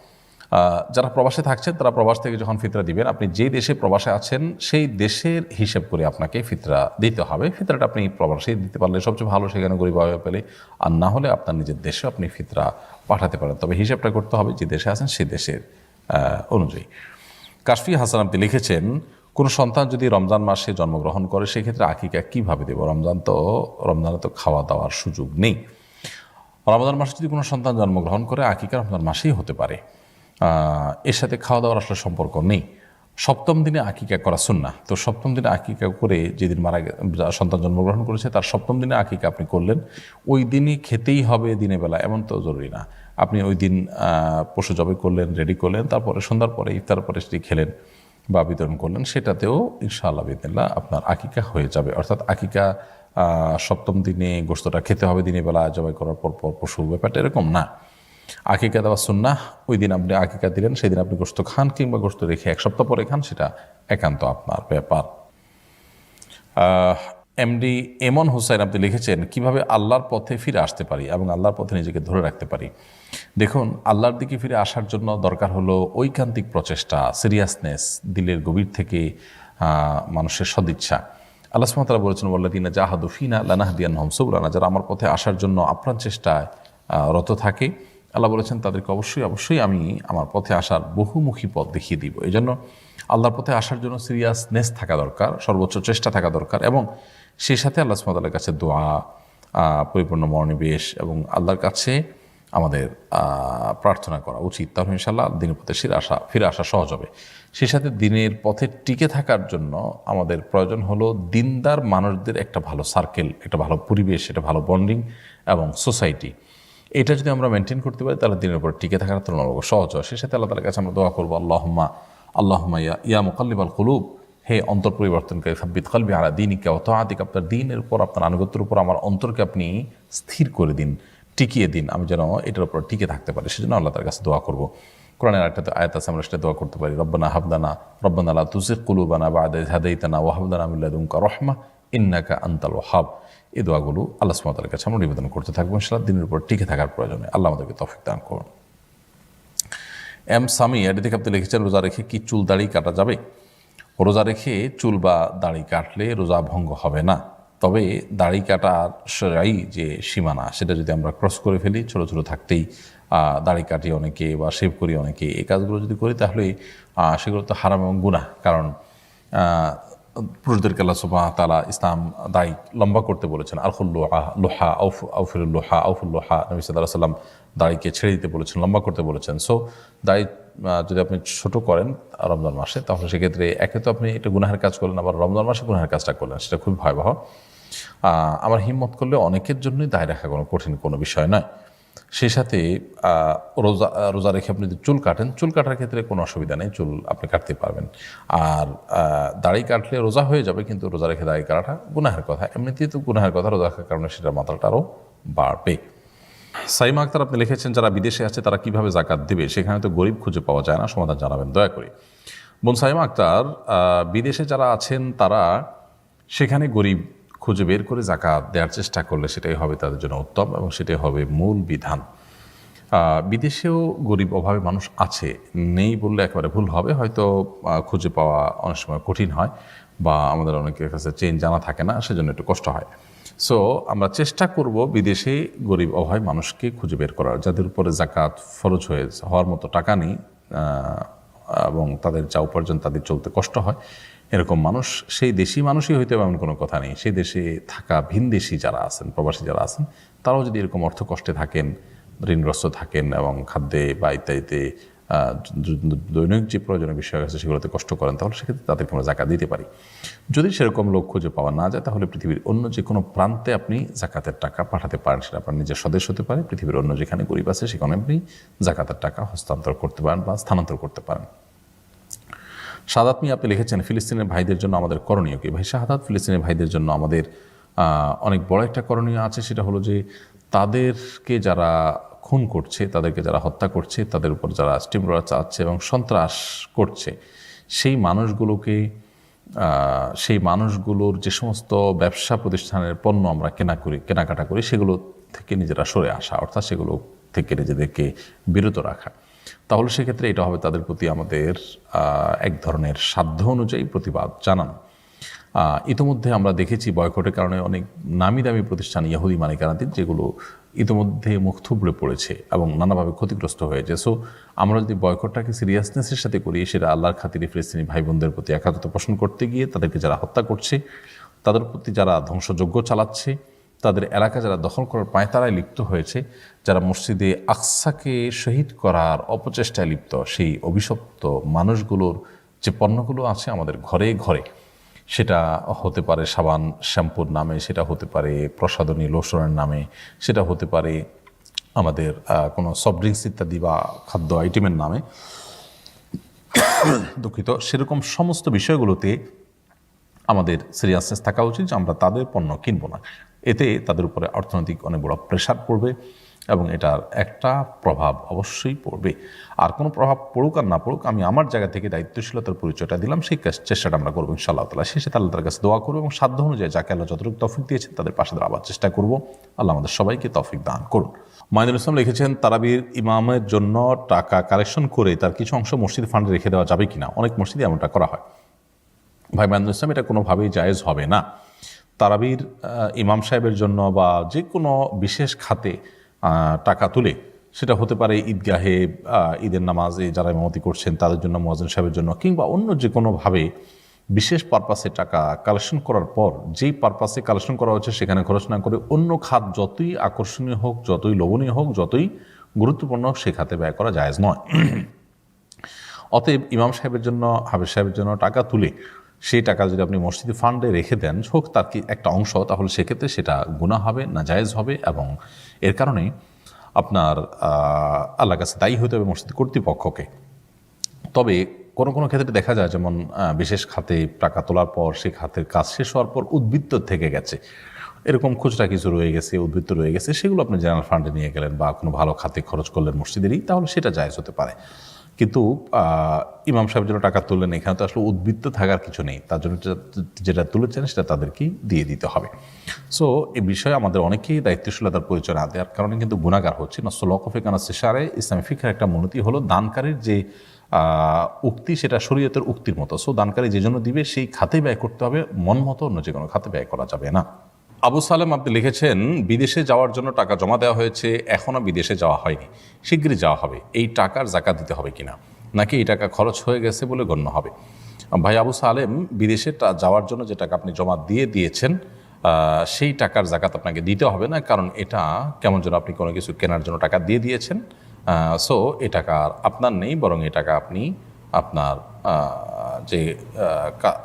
যারা প্রবাসে থাকছেন তারা প্রবাস থেকে যখন ফিতরা দিবেন, আপনি যে দেশে প্রবাসে আছেন সেই দেশের হিসেব করে আপনাকে ফিতরা দিতে হবে। ফিতরাটা আপনি প্রবাসে দিতে পারলে সবচেয়ে ভালো, সেখানে গরিবভাবে পেলে, আর না হলে আপনার নিজের দেশে আপনি ফিতরা পাঠাতে পারেন। তবে হিসেবটা করতে হবে যে দেশে আছেন সেই দেশের অনুযায়ী। কাশফি হাসান আপনি লিখেছেন, কোনো সন্তান যদি রমজান মাসে জন্মগ্রহণ করে সেক্ষেত্রে আকিকা কীভাবে দেব? রমজানে তো খাওয়া দাওয়ার সুযোগ নেই। রমজান মাসে যদি কোনো সন্তান জন্মগ্রহণ করে আকিকা রমজান মাসেই হতে পারে, এর সাথে খাওয়া দাওয়ার আসলে সম্পর্ক নেই। সপ্তম দিনে আকিকা করা সুন্নাহ। তো সপ্তম দিনে আকিকা করে যেদিন সন্তান জন্মগ্রহণ করেছে তার সপ্তম দিনে আকিকা আপনি করলেন, ওই দিনই খেতেই হবে দিনের বেলা এমন তো জরুরি না। আপনি ওই দিন পশু জবে করলেন, রেডি করলেন, তারপরে সন্ধ্যার পরে ইফতার পরে সেটি খেলেন বা বিতরণ করলেন, সেটাতেও ইনশাআল্লাহ বিদিনিল্লাহ আপনার আকিকা হয়ে যাবে। অর্থাৎ আকিকা সপ্তম দিনে গোশতটা খেতে হবে দিনের বেলা জবাই করার পর পশু, ব্যাপারটা এরকম না। আকিকা দেওয়া সুন্নাহ, ওই দিন আপনি আকিকা দিলেন, সেই দিন আপনি গোশত খান কিংবা গোশত রেখে এক সপ্তাহ পরে খান, সেটা একান্ত আপনার ব্যাপার। এমডি এমন হুসাইন আপনি লিখেছেন, কিভাবে আল্লাহর পথে ফিরে আসতে পারি এবং আল্লাহর পথে নিজেকে ধরে রাখতে পারি? দেখুন, আল্লাহর দিকে ফিরে আসার জন্য দরকার হলো ঐকান্তিক প্রচেষ্টা, সিরিয়াসনেস, দিলের গভীর থেকে মানুষের সদিচ্ছা। আল্লাহ সুবহানাহু ওয়া তাআলা বলেছেন, ওয়াল্লাযীনা জাহাদু ফীনা লানাহদিয়ান্নাহুম সুবুলানা, যারা আমার পথে আসার জন্য আপ্রাণ চেষ্টায় রত থাকে, আল্লাহ বলেছেন তাদেরকে অবশ্যই আমি আমার পথে আসার বহুমুখী পথ দেখিয়ে দিব। এই জন্য আল্লাহর পথে আসার জন্য সিরিয়াসনেস থাকা দরকার, সর্বোচ্চ চেষ্টা থাকা দরকার, এবং সেই সাথে আল্লাহ সুবহানাহু ওয়া তাআলার কাছে দোয়া, পরিপূর্ণ মনোনিবেশ এবং আল্লাহর কাছে আমাদের প্রার্থনা করা উচিত। তাহলে ইনশাআল্লাহ দিনের পথে ফিরে আসা সহজ হবে। সেই সাথে দিনের পথে টিকে থাকার জন্য আমাদের প্রয়োজন হলো দিনদার মানুষদের একটা ভালো সার্কেল, একটা ভালো পরিবেশ, একটা ভালো বন্ডিং এবং সোসাইটি। এটা যদি আমরা মেনটেন করতে পারি তাহলে দিনের উপর টিকে থাকার তুলনামূলক সহজ হয়। সেই সাথে আল্লাহ তাআলার কাছে আমরা দোয়া করবো, আল্লাহুম্মা ইয়া মুকাল্লিবাল কুলুব, হে অন্তর পরিবর্তনকারী, সাব্বিত কলবি আলা দীনিকা ওয়া তাআতিকা, আপনার দ্বীনের উপর, আপনার আনুগত্যের উপর আমার অন্তরকে আপনি স্থির করে দিন, টিকিয়ে দিন, আমি যেন এটার উপর টিকে থাকতে পারি। সেজন্য আল্লাহ তার কাছে দোয়া করবো। কোরআনের একটা আয়াত আছে, আমরা সেটা দোয়া করতে পারি, রব্বানা লা তুযিগ কুলুবানা বা'দা ইয হাদাইতানা ওয়া হাব লানা মিন লাদুনকা রাহমা ইন্নাকা আনতাল ওয়াহ্হাব। এই দোয়াগুলো আল্লাহ সুবহানাহু ওয়া তাআলার কাছে আমরা নিবেদন করতে থাকবো ইনশাআল্লাহ, দিনের উপর টিকে থাকার প্রয়োজনে। আল্লাহ আমাদেরকে তৌফিক দান করুন। এম সামি এটি থেকে আপনি লিখেছেন, রোজা রেখে কি চুল দাড়ি কাটা যাবে? রোজা রেখে চুল বা দাড়ি কাটলে রোজা ভঙ্গ হবে না, তবে দাড়ি কাটার সেরাই যে সীমানা সেটা যদি আমরা ক্রস করে ফেলি, ছোটো ছোটো থাকতেই দাড়ি কাটি অনেকে বা শেভ করি অনেকে, এই কাজগুলো যদি করি তাহলে সেগুলো তো হারাম এবং গুনাহ। কারণ পুরুষদেরকে আল্লাহ সুবহানাহু ওয়া তাআলা ইসলাম দাড়ি লম্বা করতে বলেছেন। আরফুল লোহা আউফুল লোহা আউফুল লোহা, নবী সাল্লাল্লাহু আলাইহি ওয়াসাল্লাম দাড়িকে ছেড়ে দিতে বলেছেন, লম্বা করতে বলেছেন। সো দাড়ি যদি আপনি ছোট করেন রমজান মাসে, তাহলে সেক্ষেত্রে একে তো আপনি এটা গুনাহের কাজ করলেন, আবার রমজান মাসে গুনাহের কাজটা করলেন, সেটা খুবই ভয়াবহ। আমার হিম্মত করলে অনেকের জন্যই দায় রাখা কোনো কঠিন কোনো বিষয় নয়। সেই সাথে রোজা রেখে আপনি যদি চুল কাটেন, চুল কাটার ক্ষেত্রে কোনো অসুবিধা নেই, চুল আপনি কাটতে পারবেন। আর দাড়ি কাটলে রোজা হয়ে যাবে, কিন্তু রোজা রেখে দাড়ি কাটাটা গুনাহের কথা। এমনিতেই তো গুনাহের কথা, রোজা রাখার কারণে সেটার মাত্রাটা আরও বাড়বে। সাইমা আক্তার আপনি লিখেছেন, যারা বিদেশে আছে তারা কিভাবে জাকাত দেবে, সেখানে তো গরিব খুঁজে পাওয়া যায় না, সমাধান জানাবেন দয়া করে। বোন সাইমা আক্তার, বিদেশে যারা আছেন তারা সেখানে গরিব খুঁজে বের করে জাকাত দেওয়ার চেষ্টা করলে সেটাই হবে তাদের জন্য উত্তম, এবং সেটাই হবে মূল বিধান। বিদেশেও গরিব অভাবে মানুষ আছে, নেই বললে একেবারে ভুল হবে। হয়তো খুঁজে পাওয়া অনেক সময় কঠিন হয়, বা আমাদের অনেকের কাছে চেন জানা থাকে না, সেজন্য একটু কষ্ট হয়। সো আমরা চেষ্টা করব বিদেশে গরিব অভাবে মানুষকে খুঁজে বের করার, যাদের উপরে জাকাত ফরজ হওয়ার মতো টাকা নেই, এবং তাদের যা উপার্জন তাদের চলতে কষ্ট হয়, এরকম মানুষ সেই দেশি মানুষই হইতে হবে এমন কোনো কথা নেই। সেই দেশে থাকা ভিনদেশি যারা আছেন, প্রবাসী যারা আছেন, তারাও যদি এরকম অর্থ কষ্টে থাকেন, ঋণগ্রস্ত থাকেন, এবং খাদ্যে বা ইত্যাদিতে দৈনিক যে প্রয়োজনীয় বিষয় আছে সেগুলোতে কষ্ট করেন, তাহলে সেক্ষেত্রে তাদেরকে আমরা জাকাত দিতে পারি। যদি সেরকম লোক খুঁজে পাওয়া না যায়, তাহলে পৃথিবীর অন্য যে কোনো প্রান্তে আপনি জাকাতের টাকা পাঠাতে পারেন। সেটা আপনার নিজের স্বদেশ হতে পারে, পৃথিবীর অন্য যেখানে গরিব আছে সেখানে আপনি জাকাতের টাকা হস্তান্তর করতে পারেন বা স্থানান্তর করতে পারেন। শাহাদাত মিয়া আপনি লিখেছেন, ফিলিস্তিনের ভাইদের জন্য আমাদের করণীয় কি? ভাই শাহাদাত, ফিলিস্তিনের ভাইদের জন্য আমাদের অনেক বড় একটা করণীয় আছে। সেটা হলো যে তাদেরকে যারা খুন করছে, তাদেরকে যারা হত্যা করছে, তাদের উপর যারা স্টিমরোলার চালাচ্ছে এবং সন্ত্রাস করছে, সেই মানুষগুলোর যে সমস্ত ব্যবসা প্রতিষ্ঠানের পণ্য আমরা কেনাকাটা করি, সেগুলো থেকে নিজেরা সরে আসা, অর্থাৎ সেগুলো থেকে নিজেদেরকে বিরত রাখা। তাহলে সেক্ষেত্রে এটা হবে তাদের প্রতি আমাদের এক ধরনের সাধ্য অনুযায়ী প্রতিবাদ জানানো। ইতিমধ্যে আমরা দেখেছি বয়কটের কারণে অনেক নামি দামি প্রতিষ্ঠান, ইহুদি মালিকানাধীন, যেগুলো ইতিমধ্যে মুখ থুবড়ে পড়েছে এবং নানাভাবে ক্ষতিগ্রস্ত হয়েছে। সো আমরা যদি বয়কটটাকে সিরিয়াসনেসের সাথে করি, সেটা আল্লাহর খাতিরে ফিলিস্তিনি ভাই বোনদের প্রতি একাত্মতা পোষণ করতে গিয়ে, তাদেরকে যারা হত্যা করছে, তাদের প্রতি যারা ধ্বংসযজ্ঞ চালাচ্ছে, তাদের এলাকা যারা দখল করার পায়তারায় লিপ্ত হয়েছে, যারা মসজিদে আকসাকে শহীদ করার অপচেষ্টায় লিপ্ত, সেই অভিশপ্ত মানুষগুলোর যে পণ্যগুলো আছে আমাদের ঘরে ঘরে, সেটা হতে পারে সাবান শ্যাম্পুর নামে, সেটা হতে পারে প্রসাধনী লোশনের নামে, সেটা হতে পারে আমাদের কোনো সফট ড্রিঙ্কস ইত্যাদি বা খাদ্য আইটেমের নামে, দুঃখিত, সেরকম সমস্ত বিষয়গুলোতে আমাদের সিরিয়াসনেস থাকা উচিত যে আমরা তাদের পণ্য কিনবো না। এতে তাদের উপরে অর্থনৈতিক অনেক বড় প্রেশার পড়বে, এবং এটার একটা প্রভাব অবশ্যই পড়বে। আর কোনো প্রভাব পড়ুক আর না পড়ুক, আমি আমার জায়গা থেকে দায়িত্বশীলতার পরিচয়টা দিলাম, সেই চেষ্টাটা আমরা করবো ইনশাআল্লাহ তাআলা। শেষে আল্লাহ তাআলার কাছে দোয়া করবো, এবং সাধ্য অনুযায়ী যাকে আল্লাহ যতটুকু তৌফিক দিয়েছেন তাদের পাশে দাঁড়াবার চেষ্টা করব। আল্লাহ আমাদের সবাইকে তৌফিক দান করুন। মাইনুল ইসলাম লিখেছেন, তারাবির ইমামের জন্য টাকা কালেকশন করে তার কিছু অংশ মসজিদ ফান্ডে রেখে দেওয়া যাবে কিনা? অনেক মসজিদে এমনটা করা হয়। ভাই মাইনুল ইসলাম, এটা কোনোভাবেই জায়েজ হবে না। তারাবির ইমাম সাহেবের জন্য বা যে কোনো বিশেষ খাতে টাকা তুলে, সেটা হতে পারে ঈদগাহে ঈদের নামাজে যারা ইমামতি করছেন তাদের জন্য, মুয়াজ্জিন সাহেবের জন্য, কিংবা অন্য যে কোনোভাবে বিশেষ পারপাসে টাকা কালেকশন করার পর যেই পারপাসে কালেকশন করা হচ্ছে সেখানে খরচ না করে অন্য খাত যতই আকর্ষণীয় হোক, যতই লোভনীয় হোক, যতই গুরুত্বপূর্ণ হোক, সে খাতে ব্যয় করা জায়েজ নয়। অতএব ইমাম সাহেবের জন্য, হাফেজ সাহেবের জন্য টাকা তুলে সেই টাকা যদি আপনি মসজিদ ফান্ডে রেখে দেন, হোক তার কি একটা অংশ, তাহলে সেক্ষেত্রে সেটা গুনাহ হবে, নাজায়েজ হবে, এবং এর কারণে আপনার আল্লাহর কাছে দায়ী হতে হবে মসজিদ কর্তৃপক্ষকে। তবে কোনো কোনো ক্ষেত্রে দেখা যায়, যেমন বিশেষ খাতে টাকা তোলার পর সেই খাতের কাজ শেষ হওয়ার পর উদ্বৃত্ত থেকে গেছে, এরকম খুচরা কিছু রয়ে গেছে, উদ্বৃত্ত রয়ে গেছে, সেগুলো আপনি জেনারেল ফান্ডে নিয়ে গেলেন বা কোনো ভালো খাতে খরচ করলেন মসজিদেরই, তাহলে সেটা জায়েজ হতে পারে। কিন্তু ইমাম সাহেবের জন্য টাকা তুললেন, এখানে তো আসলে উদ্বৃত্ত থাকার কিছু নেই, তার জন্য যেটা তুলেছেন সেটা তাদেরকেই দিয়ে দিতে হবে। সো এই বিষয়ে আমাদের অনেকেই দায়িত্বশীলতার পরিচয় না দেওয়ার কারণে কিন্তু গুনাহগার হচ্ছে। নসল ওয়াকফে কানা সেশারে ইসলামী ফিকহের একটা মূলনীতি হলো দানকারীর যে উক্তি, সেটা শরীয়তের উক্তির মতো। সো দানকারী যে জন্য দিবে সেই খাতে ব্যয় করতে হবে, মন মতো অন্য যে কোনো খাতে ব্যয় করা যাবে না। আবু সালেম আপনি লিখেছেন, বিদেশে যাওয়ার জন্য টাকা জমা দেওয়া হয়েছে, এখনও বিদেশে যাওয়া হয়নি, শীঘ্রই যাওয়া হবে, এই টাকার জাকাত দিতে হবে কিনা, নাকি এই টাকা খরচ হয়ে গেছে বলে গণ্য হবে? ভাই আবু সালেম, বিদেশে যাওয়ার জন্য যে টাকা আপনি জমা দিয়েছেন সেই টাকার জাকাত আপনাকে দিতে হবে না, কারণ এটা কেমন যেন আপনি কোনো কিছু কেনার জন্য টাকা দিয়েছেন। সো এই টাকা আপনার নেই, বরং এই টাকা আপনি আপনার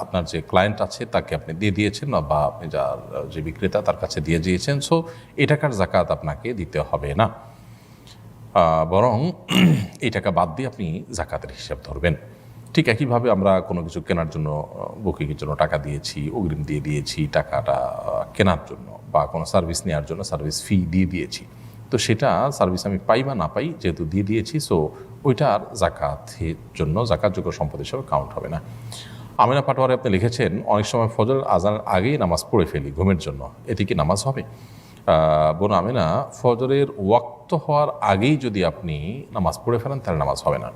আপনার যে ক্লায়েন্ট আছে তাকে আপনি দিয়ে দিয়েছেন, বা আপনি যে বিক্রেতা তার কাছে দিয়ে দিয়েছেন। সো এই টাকার জাকাত আপনাকে দিতে হবে না, বরং এই টাকা বাদ দিয়ে আপনি জাকাতের হিসাব ধরবেন। ঠিক একইভাবে আমরা কোনো কিছু কেনার জন্য, বুকিংয়ের জন্য টাকা দিয়েছি, অগ্রিম দিয়ে দিয়েছি টাকাটা কেনার জন্য, বা কোনো সার্ভিস নেওয়ার জন্য সার্ভিস ফি দিয়ে দিয়েছি, তো সেটা সার্ভিস আমি পাই বা না পাই, যেহেতু দিয়ে দিয়েছি, সো ওইটার জাকাতের জন্য জাকাতযোগ্য সম্পদ হিসাবে কাউন্ট হবে না। আমিনা পাটোয়ারি আপনি লিখেছেন, অনেক সময় ফজর আজানের আগেই নামাজ পড়ে ফেলি ঘুমের জন্য, এটি কি নামাজ হবে? বোন আমিনা, ফজরের ওয়াক্ত হওয়ার আগেই যদি আপনি নামাজ পড়ে ফেলেন তাহলে নামাজ হবে না।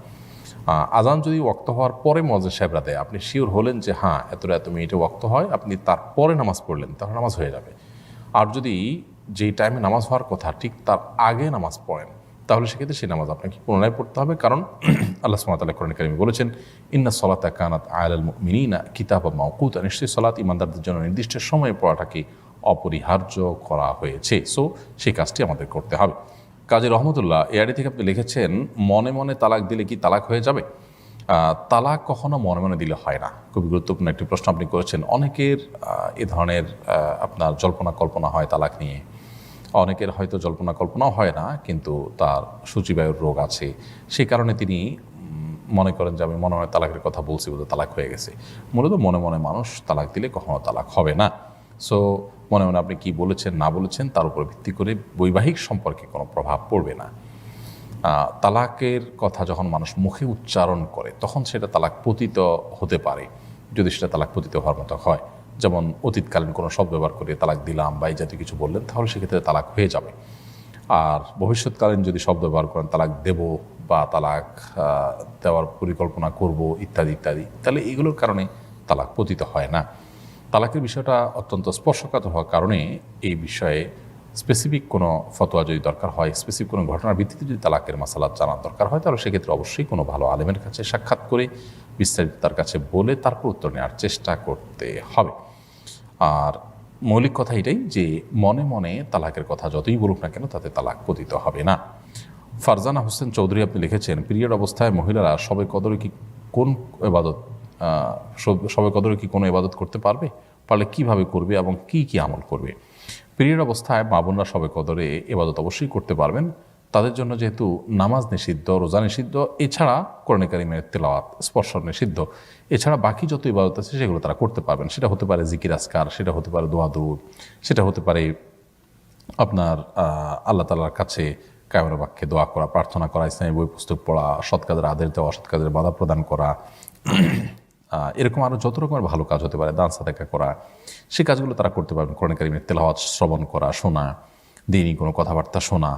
আজান যদি ওয়াক্ত হওয়ার পরে মুয়াজ্জিন সাহেবরা দেয়, আপনি শিওর হলেন যে হ্যাঁ এত মিনিটে ওয়াক্ত হয়, আপনি তারপরে নামাজ পড়লেন, তাহলে নামাজ হয়ে যাবে। আর যদি যেই টাইমে নামাজ হওয়ার কথা ঠিক তার আগে নামাজ পড়েন, তাহলে সেক্ষেত্রে সেই নামাজ আপনাকে পুনরায় পড়তে হবে, কারণ আল্লাহ সুবহানাহু ওয়া তাআলা কোরআনে কারিমে বলেছেন, ইন্না সলাতা কানাত আলাল মুমিনিনা কিতাবাম মাওকুতা, নিশ্চয়ই সালাত ইমানদারদের জন্য নির্দিষ্ট সময়ে পড়াটাকে অপরিহার্য করা হয়েছে। সো সেই কাজটি আমাদের করতে হবে। কাজী রহমতুল্লাহ এআরডি থেকে আপনি লিখেছেন, মনে মনে তালাক দিলে কি তালাক হয়ে যাবে? তালাক কখনো মনে মনে দিলে হয় না। খুবই গুরুত্বপূর্ণ একটি প্রশ্ন আপনি করেছেন। অনেকের এ ধরনের আপনার জল্পনা কল্পনা হয় তালাক নিয়ে, অনেকের হয়তো জল্পনা কল্পনাও হয় না, কিন্তু তার সূচিবায়ুর রোগ আছে, সেই কারণে তিনি মনে করেন যে আমি মনে মনে তালাকের কথা বলছি বলে তালাক হয়ে গেছে। মূলত মনে মনে মানুষ তালাক দিলে কখনো তালাক হবে না। সো মনে মনে আপনি কি বলেছেন না বলেছেন তার উপর ভিত্তি করে বৈবাহিক সম্পর্কে কোনো প্রভাব পড়বে না। তালাকের কথা যখন মানুষ মুখে উচ্চারণ করে তখন সেটা তালাক পতিত হতে পারে, যদি সেটা তালাক পতিত হওয়ার মতো হয়। যেমন অতীতকালীন কোনো শব্দ ব্যবহার করে তালাক দিলাম বা এই জাতীয় কিছু বললেন, তাহলে সেক্ষেত্রে তালাক হয়ে যাবে। আর ভবিষ্যৎকালীন যদি শব্দ ব্যবহার করেন তালাক দেব বা তালাক দেওয়ার পরিকল্পনা করব ইত্যাদি ইত্যাদি, তাহলে এগুলোর কারণে তালাক পতিত হয় না। তালাকের বিষয়টা অত্যন্ত স্পর্শকাতর হওয়ার কারণে এই বিষয়ে স্পেসিফিক কোনো ফতোয়া যদি দরকার হয়, স্পেসিফিক কোনো ঘটনার ভিত্তিতে যদি তালাকের মাসালা জানার দরকার হয়, তাহলে সেক্ষেত্রে অবশ্যই কোনো ভালো আলেমের কাছে সাক্ষাৎ করে বিস্তারিত তার কাছে বলে তারপর উত্তর নেওয়ার চেষ্টা করতে হবে। আর মৌলিক কথা এটাই যে মনে মনে তালাকের কথা যতই বলুক না কেন তাতে তালাক পতিত হবে না। ফারজানা হোসেন চৌধুরী আপনি লিখেছেন, পিরিয়ড অবস্থায় মহিলারা শবে কদরে কি কোন ইবাদত শবে কদরে কি কোনো ইবাদত করতে পারবে? পারলে কিভাবে করবে এবং কি কি আমল করবে? পিরিয়ড অবস্থায় মা বোনরা শবে কদরে ইবাদত অবশ্যই করতে পারবেন। তাদের জন্য যেহেতু নামাজ নিষিদ্ধ, রোজা নিষিদ্ধ, এছাড়া কোরআনে কারিমের তেলাওয়াত স্পর্শ নিষিদ্ধ, এছাড়া বাকি যত ইবাদত আছে সেগুলো তারা করতে পারবেন। সেটা হতে পারে জিকির আসকার, সেটা হতে পারে দোয়া দুরূদ, সেটা হতে পারে আপনার আল্লাহ তাআলার কাছে কায়মের বাক্যে দোয়া করা, প্রার্থনা করা, ইসলামী বই পুস্তক পড়া, সৎ কাজের আদেশ দেওয়া, অসৎ কাজের বাধা প্রদান করা, এরকম আরও যত রকমের ভালো কাজ হতে পারে, দান সাদাকা করা, সেই কাজগুলো তারা করতে পারবেন। কোরআনে কারিমের তেলাওয়াত শ্রবণ করা, শোনা, দ্বীনি কোনো কথাবার্তা শোনা,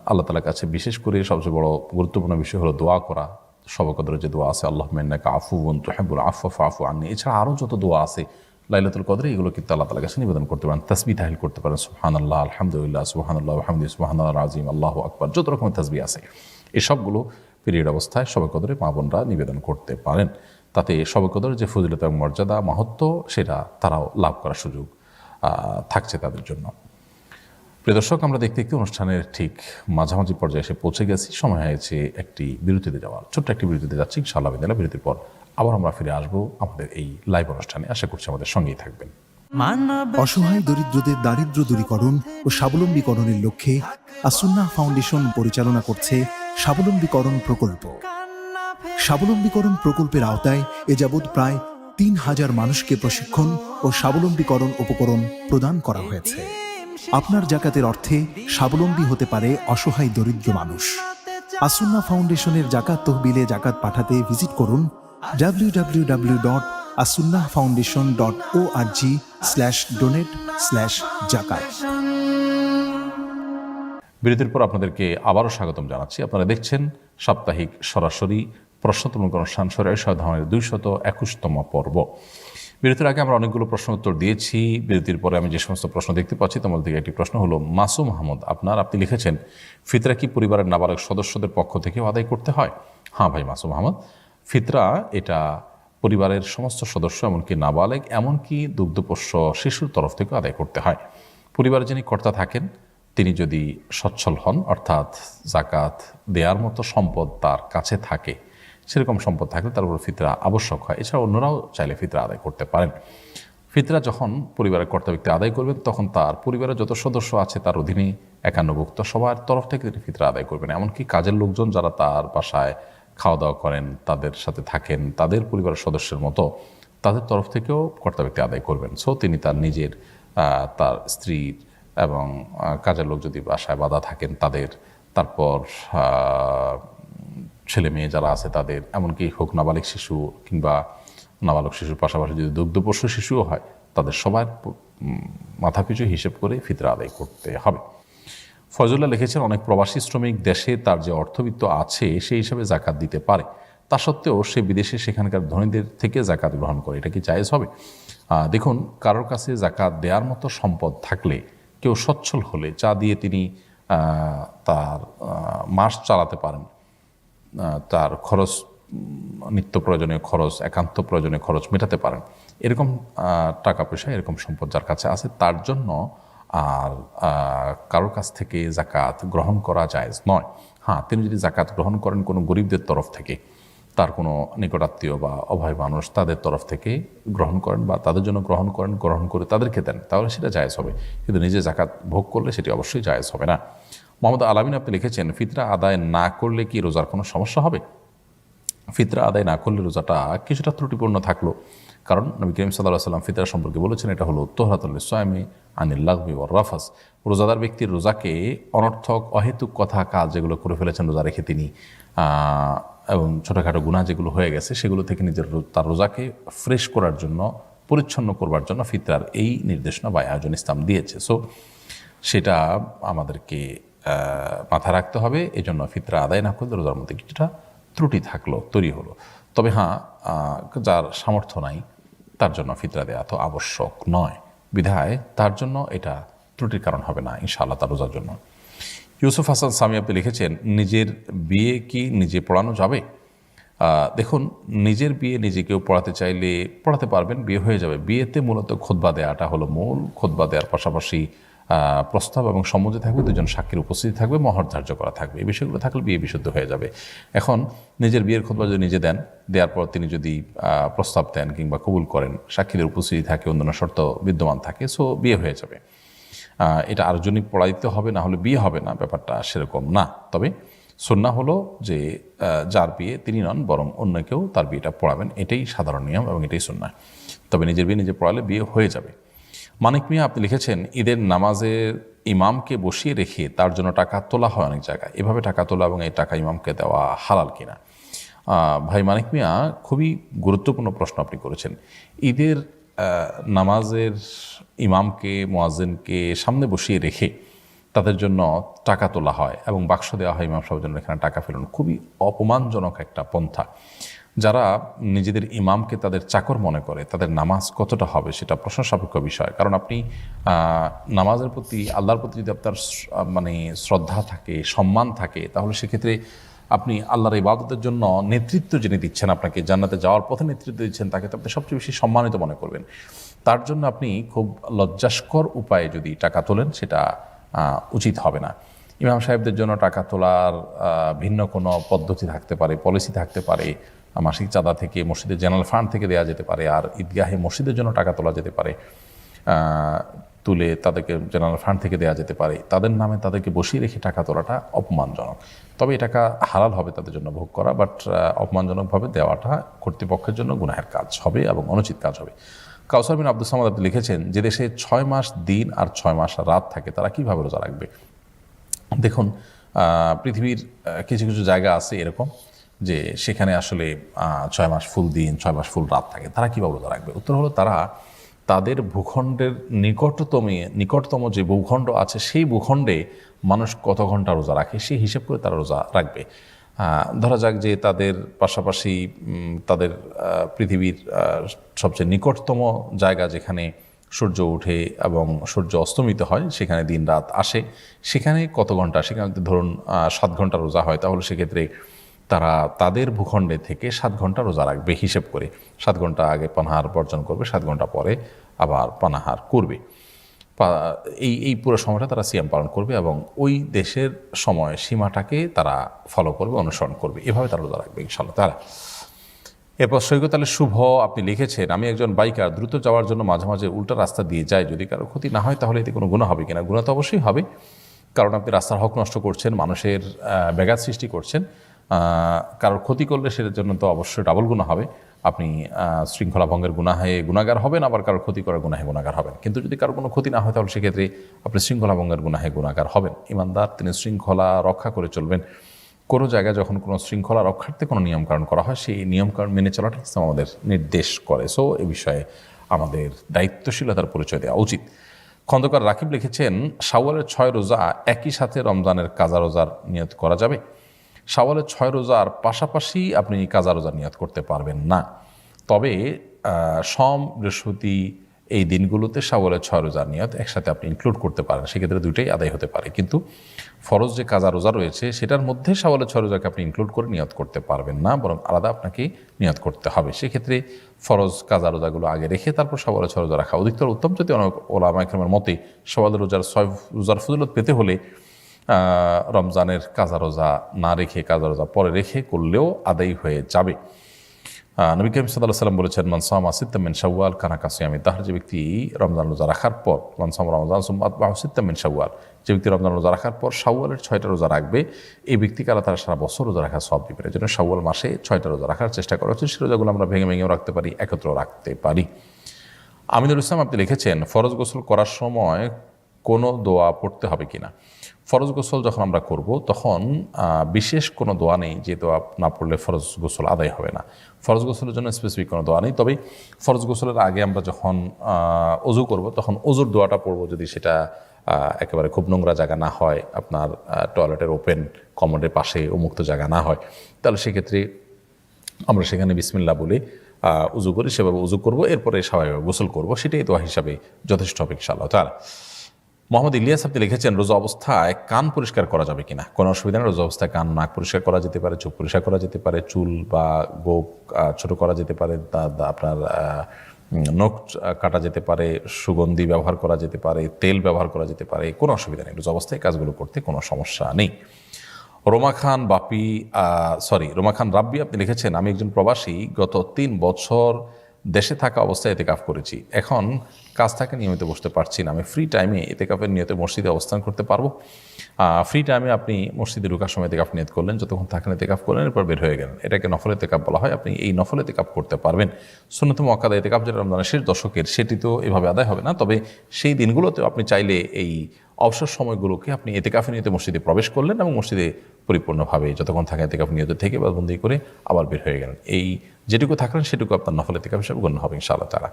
আল্লাহ তাআলার কাছে বিশেষ করে সবচেয়ে বড় গুরুত্বপূর্ণ বিষয় হলো দোয়া করা। শবে কদরে যে দোয়া আছে, আল্লাহুম্মা ইন্নাকা আফুউন তুহিব্বুল আফওয়া ফাআফু আন্নী, এছাড়া আরও যত দোয়া আছে লাইলাতুল কদরে, এগুলো কিন্তু আল্লাহ তাআলার কাছে নিবেদন করতে পারেন। তাসবিহ তাহলিল করতে পারেন, সুবহানাল্লাহ, আলহামদুলিল্লাহ, সুবহানাল্লাহ ওয়া বিহামদিহি, সুবহানাল্লাহিল আযীম, আল্লাহু আকবার, যত রকমের তাসবিহ আছে এসবগুলো পিরিয়ড অবস্থায় শবে কদরে মা বোনরা নিবেদন করতে পারেন। তাতে শবে কদরের যে ফজিলত এবং মর্যাদা, মাহাত্ম্য, সেটা তারাও লাভ করার সুযোগ থাকছে তাদের জন্য। প্রিয় দর্শক, আমরা দেখতে দেখতে অনুষ্ঠানের ঠিক মাঝামাঝি পর্যায়ে এসে পৌঁছে গেছি। সময় হয়েছে একটি বিরতিতে যাওয়ার। ছোট্ট একটি বিরতিতে যাচ্ছি, ইনশাআল্লাহ বিদিল্লাহ। বিরতির পর আবার আমরা ফিরে আসবো আমাদের এই লাইভ অনুষ্ঠানে। আশা করছি আমাদের সঙ্গেই থাকবেন। অসহায় দরিদ্রদের দারিদ্র দূরীকরণ ও স্বাবলম্বীকরণের লক্ষ্যে আসুন্নাহ ফাউন্ডেশন পরিচালনা করছে স্বাবলম্বীকরণ প্রকল্প। স্বাবলম্বীকরণ প্রকল্পের আওতায় এ যাবৎ প্রায় ৩,০০০ মানুষকে প্রশিক্ষণ ও স্বাবলম্বীকরণ উপকরণ প্রদান করা হয়েছে। আপনার জাকাতের অর্থে স্বাবলম্বী হতে পারে অসহায় দরিদ্র মানুষ। আসুন্নাহ ফাউন্ডেশনের জাকাত তহবিলে জাকাত পাঠাতে ভিজিট করুন www.asunnahfoundation.org/donate/zakat। বিরতির পর আপনাদেরকে আবারও স্বাগতম জানাচ্ছি। আপনারা দেখছেন সাপ্তাহিক সরাসরি প্রশ্নোত্তর অনুষ্ঠান শরীয়ত সাধারণের 221তম পর্ব। বিরতির আগে আমরা অনেকগুলো প্রশ্ন উত্তর দিয়েছি। বিরতির পরে আমি যে সমস্ত প্রশ্ন দেখতে পাচ্ছি তোমাদের থেকে একটি প্রশ্ন হলো মাসুম আহমদ আপনি লিখেছেন, ফিতরা কি পরিবারের নাবালক সদস্যদের পক্ষ থেকেও আদায় করতে হয়? হ্যাঁ ভাই মাসুম আহমদ, ফিতরা এটা পরিবারের সমস্ত সদস্য, এমনকি নাবালেগ, এমনকি দুগ্ধপোষ্য শিশুর তরফ থেকেও আদায় করতে হয়। পরিবারে যিনি কর্তা থাকেন তিনি যদি সচ্ছল হন, অর্থাৎ জাকাত দেওয়ার মতো সম্পদ তার কাছে থাকে, সেরকম সম্পদ থাকলে তার উপর ফিতরা আবশ্যক হয়। এছাড়া অন্যরাও চাইলে ফিতরা আদায় করতে পারেন। ফিতরা যখন পরিবারের কর্তা ব্যক্তি আদায় করবেন তখন তার পরিবারের যত সদস্য আছে তার অধীনে একান্নভুক্ত সবার তরফ থেকে তিনি ফিতরা আদায় করবেন। এমনকি কাজের লোকজন যারা তার বাসায় খাওয়া দাওয়া করেন, তাদের সাথে থাকেন, তাদের পরিবারের সদস্যের মতো, তাদের তরফ থেকেও কর্তা ব্যক্তি আদায় করবেন। সো তিনি তার নিজের, তার স্ত্রীর এবং কাজের লোক যদি বাসায় বাধা থাকেন তাদের, তারপর ছেলে মেয়ে যারা আছে তাদের, এমনকি হোক নাবালিক শিশু কিংবা নাবালক শিশুর পাশাপাশি যদি দুগ্ধপোষ্য শিশুও হয়, তাদের সবার মাথাপিছু হিসেব করে ফিতরা আদায় করতে হবে। ফয়জুল্লাহ লিখেছেন, অনেক প্রবাসী শ্রমিক দেশে তার যে অর্থবিত্ত আছে সেই হিসাবে জাকাত দিতে পারে, তা সত্ত্বেও সে বিদেশে সেখানকার ধনীদের থেকে জাকাত গ্রহণ করে, এটা কি জায়েজ হবে? দেখুন, কারোর কাছে জাকাত দেওয়ার মতো সম্পদ থাকলে, কেউ সচ্ছল হলে যা দিয়ে তিনি তার মাস চালাতে পারেন, তার খরচ, নিত্য প্রয়োজনীয় খরচ, একান্ত প্রয়োজনীয় খরচ মেটাতে পারেন, এরকম টাকা পয়সা, এরকম সম্পদ যার কাছে আছে, তার জন্য আর কারোর কাছ থেকে জাকাত গ্রহণ করা জায়েজ নয়। হ্যাঁ, তিনি যদি জাকাত গ্রহণ করেন কোনো গরিবদের তরফ থেকে, তার কোনো নিকটাত্মীয় বা অভয় মানুষ তাদের তরফ থেকে গ্রহণ করেন বা তাদের জন্য গ্রহণ করেন, গ্রহণ করে তাদেরকে দেন, তাহলে সেটা জায়েজ হবে। কিন্তু নিজে জাকাত ভোগ করলে সেটি অবশ্যই জায়েজ হবে না। মোহাম্মদ আলামিন আপনি লিখেছেন, ফিতরা আদায় না করলে কি রোজার কোনো সমস্যা হবে? ফিতরা আদায় না করলে রোজাটা কিছুটা ত্রুটিপূর্ণ থাকলো, কারণ নবী করিম সাল্লাল্লাহু আলাইহি ওয়াসাল্লাম ফিতরা সম্পর্কে বলেছেন এটা হলো তোহরাতুল লিস-সাইমি আনিল লাগবি ওয়ার রাফাস। রোজাদার ব্যক্তির রোজাকে অনর্থক অহেতুক কথা কাজ যেগুলো করে ফেলেছেন রোজা রেখে তিনি, এবং ছোটোখাটো গুনাহ যেগুলো হয়ে গেছে সেগুলো থেকে তার রোজাকে ফ্রেশ করার জন্য, পরিচ্ছন্ন করবার জন্য ফিতরার এই নির্দেশনা বা আয়োজন ইসলাম দিয়েছে। সো সেটা আমাদেরকে মাথায় রাখতে হবে। এই জন্য ফিতরা আদায় না করলে রোজার মধ্যে কিছুটা ত্রুটি থাকলো, তৈরি হলো। তবে হ্যাঁ, যার সামর্থ্য নাই তার জন্য ফিতরা দেওয়া তো আবশ্যক নয়, বিধায় তার জন্য এটা ত্রুটির কারণ হবে না ইনশাআল্লাহ তার রোজার জন্য। ইউসুফ হাসান সামি আপনি লিখেছেন, নিজের বিয়ে কি নিজে পড়ানো যাবে? দেখুন, নিজের বিয়ে নিজে কেউ পড়াতে চাইলে পড়াতে পারবেন, বিয়ে হয়ে যাবে। বিয়েতে মূলত খুতবা দেওয়াটা হলো মূল। খুতবা দেওয়ার পাশাপাশি প্রস্তাব এবং সম্মতি থাকবে, দুজন সাক্ষীর উপস্থিতি থাকবে, মহর ধার্য করা থাকবে, এই বিষয়গুলো থাকলে বিয়ে বিশুদ্ধ হয়ে যাবে। এখন নিজের বিয়ের খুতবা যদি নিজে দেন, দেওয়ার পর তিনি যদি প্রস্তাব দেন কিংবা কবুল করেন, সাক্ষীদের উপস্থিতি থাকে, অন্যান্য শর্ত বিদ্যমান থাকে, সো বিয়ে হয়ে যাবে। এটা আরেকজনই পড়া দিতে হবে, না হলে বিয়ে হবে না, ব্যাপারটা সেরকম না। তবে সুন্নাহ হলো যে যার বিয়ে তিনি নন, বরং অন্য কেউ তার বিয়েটা পড়াবেন, এটাই সাধারণ নিয়ম এবং এটাই সুন্নাহ। তবে নিজের বিয়ে নিজে পড়ালে বিয়ে হয়ে যাবে। মানিক মিয়া আপনি লিখেছেন, ঈদের নামাজের ইমামকে বসিয়ে রেখে তার জন্য টাকা তোলা হয় অনেক জায়গায়, এভাবে টাকা তোলা এবং এই টাকা ইমামকে দেওয়া হালাল কিনা? ভাই মানিক মিয়া, খুবই গুরুত্বপূর্ণ প্রশ্ন আপনি করেছেন। ঈদের নামাজের ইমামকে, মুয়াজ্জিনকে সামনে বসিয়ে রেখে তাদের জন্য টাকা তোলা হয় এবং বাক্স দেওয়া হয় ইমাম সাহেবের জন্য, এখানে টাকা ফেলুন, খুবই অপমানজনক একটা পন্থা। যারা নিজেদের ইমামকে তাদের চাকর মনে করে, তাদের নামাজ কতটা হবে সেটা প্রশ্ন সাপেক্ষ বিষয়। কারণ আপনি নামাজের প্রতি, আল্লাহর প্রতি যদি আপনার শ্রদ্ধা থাকে, সম্মান থাকে, তাহলে সেক্ষেত্রে আপনি আল্লাহর ইবাদতের জন্য নেতৃত্ব যিনি দিচ্ছেন, আপনাকে জান্নাতে যাওয়ার পথে নেতৃত্ব দিচ্ছেন, তাকে তো আপনি সবচেয়ে বেশি সম্মানিত মনে করবেন। তার জন্য আপনি খুব লজ্জাস্কর উপায়ে যদি টাকা তোলেন সেটা উচিত হবে না। ইমাম সাহেবদের জন্য টাকা তোলার ভিন্ন কোনো পদ্ধতি থাকতে পারে, পলিসি থাকতে পারে। মাসিক চাঁদা থেকে, মসজিদের জেনারেল ফান্ড থেকে দেওয়া যেতে পারে, আর ঈদগাহে মসজিদের জন্য টাকা তোলা যেতে পারে, তুলে তাদেরকে জেনারেল ফান্ড থেকে দেওয়া যেতে পারে। তাদের নামে তাদেরকে বসিয়ে রেখে টাকা তোলাটা অপমানজনক। তবে এই টাকা হালাল হবে তাদের জন্য ভোগ করা, বাট অপমানজনকভাবে দেওয়াটা কর্তৃপক্ষের জন্য গুনাহের কাজ হবে এবং অনুচিত কাজ হবে। কাউসার বিন আব্দুল সামাদ আপনি লিখেছেন, যে দেশে 6 মাস দিন আর 6 মাস রাত থাকে তারা কীভাবে রোজা রাখবে? দেখুন, পৃথিবীর কিছু কিছু জায়গা আছে এরকম যে সেখানে আসলে 6 মাস ফুল দিন, 6 মাস ফুল রাত থাকে, তারা কীভাবে রোজা রাখবে? উত্তর হলো, তারা তাদের ভূখণ্ডের নিকটতম যে ভূখণ্ড আছে সেই ভূখণ্ডে মানুষ কত ঘন্টা রোজা রাখে সেই হিসেব করে তারা রোজা রাখবে। ধরা যাক যে তাদের পাশাপাশি তাদের পৃথিবীর সবচেয়ে নিকটতম জায়গা যেখানে সূর্য ওঠে এবং সূর্য অস্তমিত হয়, সেখানে দিন রাত আসে, সেখানে কত ঘন্টা, সেখানে ধরুন 7 ঘন্টা রোজা হয়, তাহলে সেক্ষেত্রে তারা তাদের ভূখণ্ডে থেকে 7 ঘন্টা রোজা রাখবে হিসেব করে। 7 ঘন্টা আগে পানাহার বর্জন করবে, 7 ঘন্টা পরে আবার পানাহার করবে। এই পুরো সময়টা তারা সিয়াম পালন করবে এবং ওই দেশের সময় সীমাটাকে তারা ফলো করবে, অনুসরণ করবে, এভাবে তারা রোজা রাখবে ইনশাআল্লাহ তারা। এরপর সৈকত আলী শুভ আপনি লিখেছেন, আমি একজন বাইকার, দ্রুত যাওয়ার জন্য মাঝে মাঝে উল্টা রাস্তা দিয়ে যাই, যদি কারো ক্ষতি না হয় তাহলে এতে কোনো গুনাহ হবে কিনা? গুনাহ তো অবশ্যই হবে, কারণ আপনি রাস্তার হক নষ্ট করছেন, মানুষের ব্যাঘাত সৃষ্টি করছেন। কারোর ক্ষতি করলে সেটার জন্য তো অবশ্যই ডাবল গুনাহ হবে। আপনি শৃঙ্খলা ভঙ্গের গুনাহে গুনাহগার হবেন, আবার কারোর ক্ষতি করার গুনাহে গুনাহগার হবেন। কিন্তু যদি কারোর কোনো ক্ষতি না হয় তাহলে সেক্ষেত্রে আপনি শৃঙ্খলা ভঙ্গের গুনাহে গুনাহগার হবেন। ইমানদার তিনি শৃঙ্খলা রক্ষা করে চলবেন। কোনো জায়গায় যখন কোনো শৃঙ্খলা রক্ষার্থে কোনো নিয়মকানুন করা হয়, সেই নিয়মকানুন মেনে চলাটা ইসলাম আমাদের নির্দেশ করে। সো এ বিষয়ে আমাদের দায়িত্বশীলতার পরিচয় দেওয়া উচিত। খন্দকার রাকিব লিখেছেন, শাওয়ালের 6 রোজা একই সাথে রমজানের কাজা রোজার নিয়ত করা যাবে? শাওয়ালের 6 রোজার পাশাপাশি আপনি কাজা রোজার নিয়ত করতে পারবেন না। তবে সোম, বৃহস্পতি এই দিনগুলোতে শাওয়ালের 6 রোজার নিয়ত একসাথে আপনি ইনক্লুড করতে পারেন, সেক্ষেত্রে দুইটাই আদায় হতে পারে। কিন্তু ফরজ যে কাজা রোজা রয়েছে সেটার মধ্যে শাওয়ালের 6 রোজাকে আপনি ইনক্লুড করে নিয়ত করতে পারবেন না, বরং আলাদা আপনাকে নিয়ত করতে হবে। সেক্ষেত্রে ফরজ কাজা রোজাগুলো আগে রেখে তারপর শাওয়ালের 6 রোজা রাখা অধিকতর উত্তম। যদি অনেক ওলামা ইকরামের মতে শাওয়ালের 6 রোজার ফজিলত পেতে হলে রমজানের কাজা রোজা না রেখে কাজা রোজা পরে রেখে করলেও আদায় হয়ে যাবে। নবী করিম সাল্লাল্লাহু আলাইহি ওয়াসাল্লাম বলেছেন, মান সামা সিত্তাম মিন শাওয়াল কানা কাসিয়ামি দাহর, যে ব্যক্তি রমজান রোজা রাখার পর, মান সামা রমজান সুম্মা আতবাহু সিত্তাম মিন শাওয়াল, যে ব্যক্তি রমজান রোজা রাখার পর শাওয়ালের 6টা রোজা রাখবে, এই ব্যক্তিকে আল্লাহ তাআলা সারা বছর রোজা রাখার সওয়াব দিবেন। এজন্য শাওয়াল মাসে 6টা রোজা রাখার চেষ্টা করা উচিত। সেই রোজাগুলো আমরা ভেঙে ভেঙেও রাখতে পারি, একত্রেও রাখতে পারি। আমিনুল ইসলাম আপনি লিখেছেন, ফরজ গোসল করার সময় কোনো দোয়া পড়তে হবে কিনা? ফরজ গোসল যখন আমরা করব তখন বিশেষ কোনো দোয়া নেই যে দোয়া না পড়লে ফরজ গোসল আদায় হবে না। ফরজ গোসলের জন্য স্পেসিফিক কোনো দোয়া নেই। তবে ফরজ গোসলের আগে আমরা যখন অজু করব তখন অজুর দোয়াটা পড়ব, যদি সেটা একেবারে খুব নোংরা জায়গা না হয়, আপনার টয়লেটের ওপেন কমোডের পাশে উন্মুক্ত জায়গা না হয়, তাহলে সেক্ষেত্রে আমরা সেখানে বিসমিল্লাহ বলে উজু করি, সেভাবে উজু করব, এরপরে স্বাভাবিক গোসল করব, সেটাই দোয়া হিসাবে যথেষ্ট হবে ইনশাআল্লাহ তাআলা। মোহাম্মদ ইলিয়াস আপনি লিখেছেন, রোজা অবস্থায় কান পরিষ্কার করা যাবে কিনা? কোনো অসুবিধা নেই। রোজা অবস্থায় কান, নাক পরিষ্কার করা যেতে পারে, চোখ পরিষ্কার করা যেতে পারে, চুল বা গোপ ছোট করা যেতে পারে, আপনার নখ কাটা যেতে পারে, সুগন্ধি ব্যবহার করা যেতে পারে, তেল ব্যবহার করা যেতে পারে, কোনো অসুবিধা নেই। রোজা অবস্থায় কাজগুলো করতে কোনো সমস্যা নেই। রোমা খান রাব্বি আপনি লিখেছেন, আমি একজন প্রবাসী, গত 3 বছর দেশে থাকা অবস্থায় ইতিকাফ করেছি। এখন কাজ থেকে নিয়মিত বসতে পারছি না। আমি ফ্রি টাইমে ইতিকাফের নিয়তে মসজিদে অবস্থান করতে পারবো? ফ্রি টাইমে আপনি মসজিদে ঢোকার সময় ইতিকাফ নিয়ত করলেন, যতক্ষণ থাকেন ইতিকাফ করলেন, এরপর বের হয়ে গেলেন, এটাকে নফল ইতিকাফ বলা হয়। আপনি এই নফল ইতিকাফ করতে পারবেন। সুন্নত মুআক্কাদা ইতিকাফ যেটা রমজানের শেষ দশকের, সেটি তো এভাবে আদায় হবে না। তবে সেই দিনগুলোতেও আপনি চাইলে এই অবসর সময়গুলোকে আপনি ইতিকাফের নিয়তে মসজিদে প্রবেশ করলেন এবং মসজিদে পরিপূর্ণভাবে যতক্ষণ থাকে ইতিকাফ নিয়তে থেকে বা বন্দি করে আবার বের হয়ে গেলেন। এই যেটুকু থাকলেন সেটুকু আপনার নফল ইতিকাফ হিসাবে গণ্য হবে ইনশাআল্লাহ তাআলা।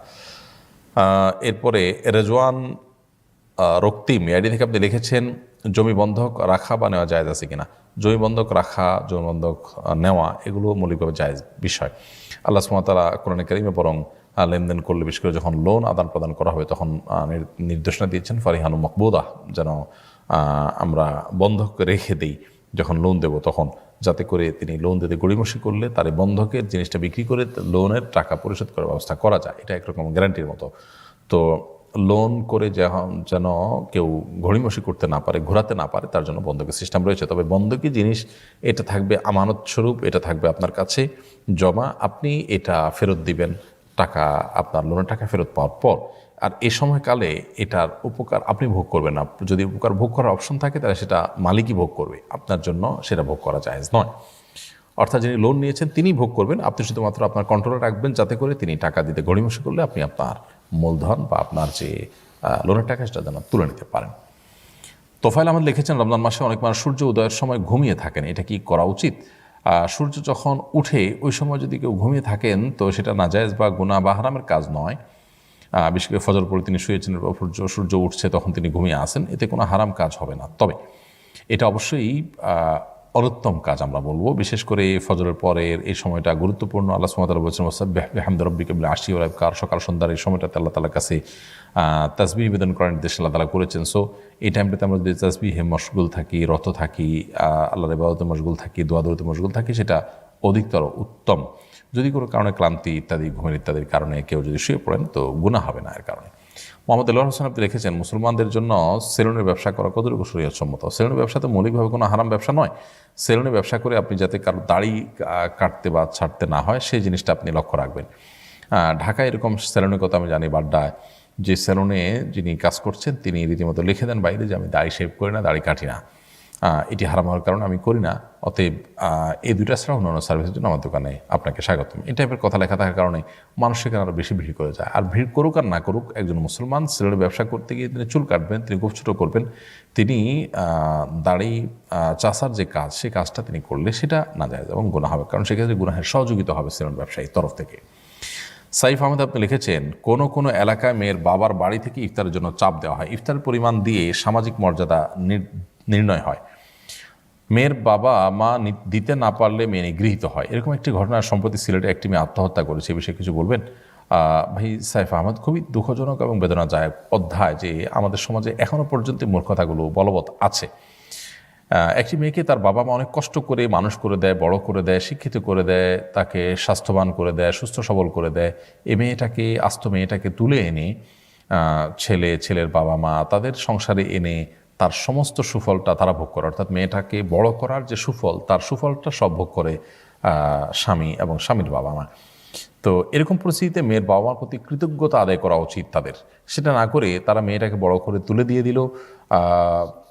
এরপরে রেজওয়ান রক্তিম আইডি থেকে আপনি লিখেছেন, জমি বন্ধক রাখা বা নেওয়া জায়েজ আছে কিনা? জমি বন্ধক রাখা, জমি বন্ধক নেওয়া এগুলো মৌলিকভাবে জায়েজ বিষয়। আল্লাহ সুবহানাহু ওয়া তাআলা কোরআনে কারীমে বরং লেনদেন করলে, বিশেষ করে যখন লোন আদান প্রদান করা হবে তখন নির্দেশনা দিয়েছেন ফারিহানু মাকবুদা, যেন আমরা বন্ধক রেখে দিই যখন লোন দেব, তখন যাতে করে তিনি লোন দিতে গড়িমসি করলে তার এই বন্ধকের জিনিসটা বিক্রি করে লোনের টাকা পরিশোধ করার ব্যবস্থা করা যায়। এটা একরকম গ্যারান্টির মতো। তো লোন করে যেন কেউ ঘড়িমসি করতে না পারে, ঘোরাতে না পারে, তার জন্য বন্ধকের সিস্টেম রয়েছে। তবে বন্ধকি জিনিস এটা থাকবে আমানত স্বরূপ, এটা থাকবে আপনার কাছে জমা, আপনি এটা ফেরত দিবেন টাকা, আপনার লোনের টাকা ফেরত পাওয়ার পর। আর এই সময়কালে এটার উপকার আপনি ভোগ করবেন না। যদি উপকার ভোগ করার অপশন থাকে তাহলে সেটা মালিকই ভোগ করবে, আপনার জন্য সেটা ভোগ করা জায়েজ নয়। অর্থাৎ যিনি লোন নিয়েছেন তিনি ভোগ করবেন, আপনি শুধুমাত্র আপনার কন্ট্রোলে রাখবেন যাতে করে তিনি টাকা দিতে গড়িমসি করলে আপনি আপনার মূলধন বা আপনার যে লোনের টাকা সেটা যেন তুলে নিতে পারেন। তোফায়েল আহমেদ লিখেছেন, রমজান মাসে অনেক মানুষ সূর্য উদয়ের সময় ঘুমিয়ে থাকেন, এটা কি করা উচিত? সূর্য যখন উঠে ওই সময় যদি কেউ ঘুমিয়ে থাকেন তো সেটা নাজায়েজ বা গুনাহ বা হারামের কাজ নয়। বিশেষ করে ফজর পরে তিনি শুয়েছেন, সূর্য উঠছে তখন তিনি ঘুমিয়ে আসেন, এতে কোনো হারাম কাজ হবে না। তবে এটা অবশ্যই অনুত্তম কাজ আমরা বলবো। বিশেষ করে ফজরের পরের এই সময়টা গুরুত্বপূর্ণ। আল্লাহ সুবহানাহু ওয়া তাআলা বলেছেন ওয়াসাব্বিহ বিহামদি রাব্বিকা বিল আশি ওয়াল ইবকার, সকাল সন্ধ্যার এই সময়টাতে আল্লাহ তাআলার কাছে তাসবিহ নিবেদন করার নির্দেশ আল্লাহ তাআলা করেছেন। সো এই টাইমটাতে আমরা যদি তাসবিহে মশগুল থাকি, রত থাকি, আল্লাহর ইবাদতে মশগুল থাকি, দোয়া দরুদে মশগুল থাকি, সেটা অধিকতর উত্তম। যদি কোনো কারণে ক্লান্তি ইত্যাদি, ঘুমের ইত্যাদির কারণে কেউ যদি শুয়ে পড়েন তো গুনাহ হবে না এর কারণে। মোহাম্মদ আল্লাহ হোসেন আপনি লিখেছেন, মুসলমানদের জন্য সেলুনের ব্যবসা করা কতটুকু শরীয়তসম্মত? সেলুনের ব্যবসা তো মৌলিকভাবে কোনো হারাম ব্যবসা নয়। সেলুনের ব্যবসা করে আপনি যাতে কারো দাড়ি কাটতে বা ছাড়তে না হয় সেই জিনিসটা আপনি লক্ষ্য রাখবেন। ঢাকায় এরকম সেলুনের কথা আমি জানি, বাড্ডায় যে সেলুনে যিনি কাজ করছেন তিনি রীতিমতো লিখে দেন বাইরে যে আমি দাড়ি শেভ করি না, দাড়ি কাটি না। এটি হারাম হওয়ার কারণে আমি করি না, অতএব এই দুইটা ছাড়া অন্যান্য সার্ভিসের জন্য আমার দোকানে আপনাকে স্বাগতম, এই টাইপের কথা লেখা থাকার কারণে মানুষ সেখানে আরও বেশি ভিড় করে যায়। আর ভিড় করুক আর না করুক, একজন মুসলমান সেলুনের ব্যবসা করতে গিয়ে তিনি চুল কাটবেন, তিনি গোঁফ ছোটো করবেন, তিনি দাড়ি চাষার যে কাজ সেই কাজটা তিনি করলে সেটা না যায় এবং গুনাহ হবে, কারণ সেক্ষেত্রে গুনাহের সহযোগিতা হবে সেলুন ব্যবসায়ীর তরফ থেকে। সাইফ আহমেদ আপনি লিখেছেন, কোনো কোনো এলাকায় মেয়ের বাবার বাড়ি থেকে ইফতারের জন্য চাপ দেওয়া হয়, ইফতারের পরিমাণ দিয়ে সামাজিক মর্যাদা নির্ণয় হয়, মেয়ের বাবা মা দিতে না পারলে মেয়ে নিগৃহীত হয়। এরকম একটি ঘটনা সম্প্রতি সিলেটে একটি মেয়ে আত্মহত্যা করেছে, এ বিষয়ে কিছু বলবেন? ভাই সাইফ আহমদ, খুবই দুঃখজনক এবং বেদনাদায়ক অধ্যায় যে আমাদের সমাজে এখনও পর্যন্ত মূর্খতাগুলো বলবৎ আছে। একটি মেয়েকে তার বাবা মা অনেক কষ্ট করে মানুষ করে দেয়, বড় করে দেয়, শিক্ষিত করে দেয়, তাকে স্বাস্থ্যবান করে দেয়, সুস্থ সবল করে দেয়। এই মেয়েটাকে, আস্ত মেয়েটাকে তুলে এনে ছেলের বাবা মা তাদের সংসারে এনে তার সমস্ত সুফলটা তারা ভোগ করে, অর্থাৎ মেয়েটাকে বড় করার যে সুফল, তার সুফলটা সব ভোগ করে স্বামী এবং স্বামীর বাবা মা। তো এরকম পরিস্থিতিতে মেয়ের বাবা মার প্রতি কৃতজ্ঞতা আদায় করা উচিত তাদের। সেটা না করে তারা মেয়েটাকে বড় করে তুলে দিয়ে দিল,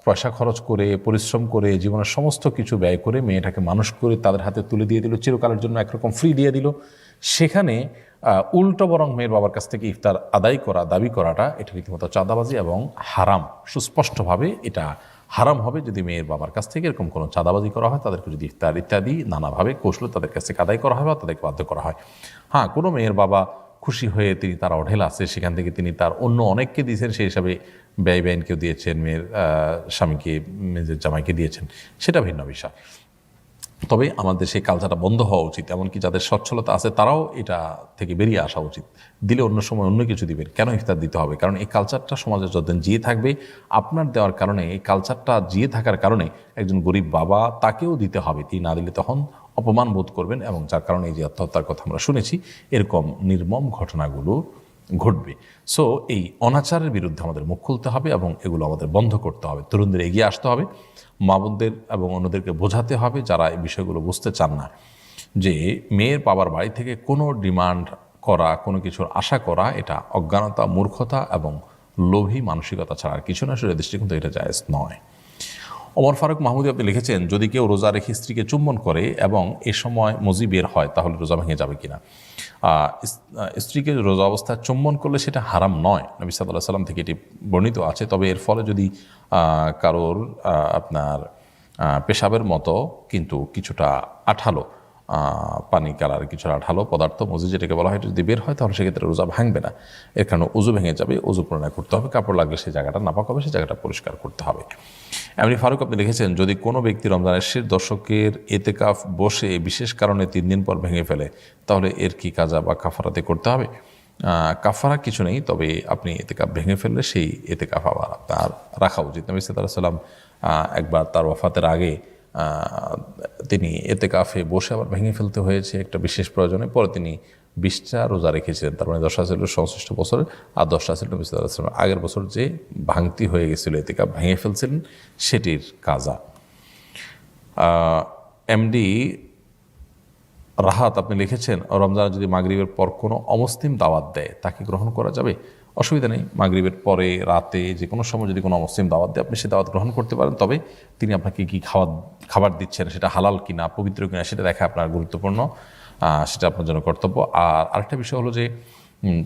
পয়সা খরচ করে, পরিশ্রম করে, জীবনের সমস্ত কিছু ব্যয় করে মেয়েটাকে মানুষ করে তাদের হাতে তুলে দিয়ে দিল, চিরকালের জন্য একরকম ফ্রি দিয়ে দিল। সেখানে উল্টো বরং মেয়ের বাবার কাছ থেকে ইফতার আদায় করা, দাবি করাটা, এটা রীতিমতো চাঁদাবাজি এবং হারাম। সুস্পষ্টভাবে এটা হারাম হবে যদি মেয়ের বাবার কাছ থেকে এরকম কোনো চাঁদাবাজি করা হয়, তাদেরকে যদি ইফতার ইত্যাদি নানাভাবে কৌশল তাদের কাছ থেকে আদায় করা হয় বা তাদেরকে বাধ্য করা হয়। হ্যাঁ, কোনো মেয়ের বাবা খুশি হয়ে তিনি তার অঢেল আছে, সেখান থেকে তিনি তার অন্য অনেককে দিয়েছেন, সেই হিসাবে ব্যয়কেও দিয়েছেন, মেয়ের স্বামীকে, মেয়ের জামাইকে দিয়েছেন, সেটা ভিন্ন বিষয়। তবে আমাদের সেই কালচারটা বন্ধ হওয়া উচিত, এমনকি যাদের সচ্ছলতা আছে তারাও এটা থেকে বেরিয়ে আসা উচিত। দিলে অন্য সময় অন্য কিছু দিবেন, কেন ইফতার দিতে হবে? কারণ এই কালচারটা সমাজে যতদিন জিয়ে থাকবে, আপনার দেওয়ার কারণে, এই কালচারটা জিয়ে থাকার কারণে একজন গরিব বাবা তাকেও দিতে হবে, তিনি না দিলে তখন অপমান বোধ করবেন, এবং যার কারণে এই যে আত্মহত্যার কথা আমরা শুনেছি, এরকম নির্মম ঘটনাগুলো ঘটবে। সো এই অনাচারের বিরুদ্ধে আমাদের মুখ খুলতে হবে এবং এগুলো আমাদের বন্ধ করতে হবে। তরুণদের এগিয়ে আসতে হবে, মা বোনদের এবং অন্যদেরকে বোঝাতে হবে যারা এই বিষয়গুলো বুঝতে চান না, যে মেয়ের বাবার বাড়ি থেকে কোনো ডিমান্ড করা, কোনো কিছুর আশা করা, এটা অজ্ঞানতা, মূর্খতা এবং লোভী মানসিকতা ছাড়া আর কিছু না। সেটা দৃষ্টিকোণ থেকে এটা জায়েজ নয়। ওমর ফারুক মাহমুদি আপনি লিখেছেন, যদি কেউ রোজা রেখে স্ত্রীকে চুম্বন করে এবং এ সময় মজি বের হয় তাহলে রোজা ভেঙে যাবে কিনা? স্ত্রীকে রোজা অবস্থায় চুম্বন করলে সেটা হারাম নয়, নবী সাল্লাল্লাহু আলাইহি ওয়াসাল্লাম থেকে এটি বর্ণিত আছে। তবে এর ফলে যদি কারোর আপনার পেশাবের মতো কিন্তু কিছুটা আঠালো, পানি কালার কিছুটা আঠালো পদার্থ, মজি যেটাকে বলা হয়, যদি বের হয় তাহলে সেক্ষেত্রে রোজা ভাঙবে না। এর কারণে উজু ভেঙে যাবে, উজু পুনরায় করতে হবে, কাপড় লাগলে সেই জায়গাটা নাপাক হবে, সেই জায়গাটা পরিষ্কার করতে হবে। এমনি ফারুক আপনি লিখেছেন, যদি কোনো ব্যক্তি রমজানের শেষ দশকের এতেকাফ বসে বিশেষ কারণে 3 দিন পর ভেঙে ফেলে তাহলে এর কি কাজা বা কাফারাতে করতে হবে? কাফারা কিছু নেই, তবে আপনি এতেকাফ ভেঙে ফেললে সেই এতেকাফ আবার আপনার রাখা উচিত। নবী সাল্লাল্লাহু আলাইহি ওয়াসাল্লাম একবার তার ওয়াফাতের আগে তিনি এতেকাফে বসে আবার ভেঙে ফেলতে হয়েছে একটা বিশেষ প্রয়োজনে, পরে তিনি 20টা রোজা রেখেছিলেন, তার মানে 10টা ছিল সংশ্লিষ্ট বছরে আর 10টা ছিল নবী সাল্লাল্লাহু আলাইহি ওয়াসাল্লাম আগের বছর যে ভাঙতি হয়ে গেছিল, এতেকাফ ভেঙে ফেলছিলেন, সেটির কাজা। এমডি রাহাত আপনি লিখেছেন, রমজানে যদি মাগরিবের পর কোনো অমুসলিম দাওয়াত দেয় তাকে গ্রহণ করা যাবে? অসুবিধা নেই, মাগরিবের পরে রাতে যে কোনো সময় যদি কোনো অমুসলিম দাওয়াত দেয় আপনি সে দাওয়াত গ্রহণ করতে পারেন। তবে তিনি আপনাকে কী খাবার দিচ্ছেন, সেটা হালাল কিনা, পবিত্র কিনা, সেটা দেখা আপনার গুরুত্বপূর্ণ, সেটা আপনার জন্য কর্তব্য। আর আরেকটা বিষয় হলো যে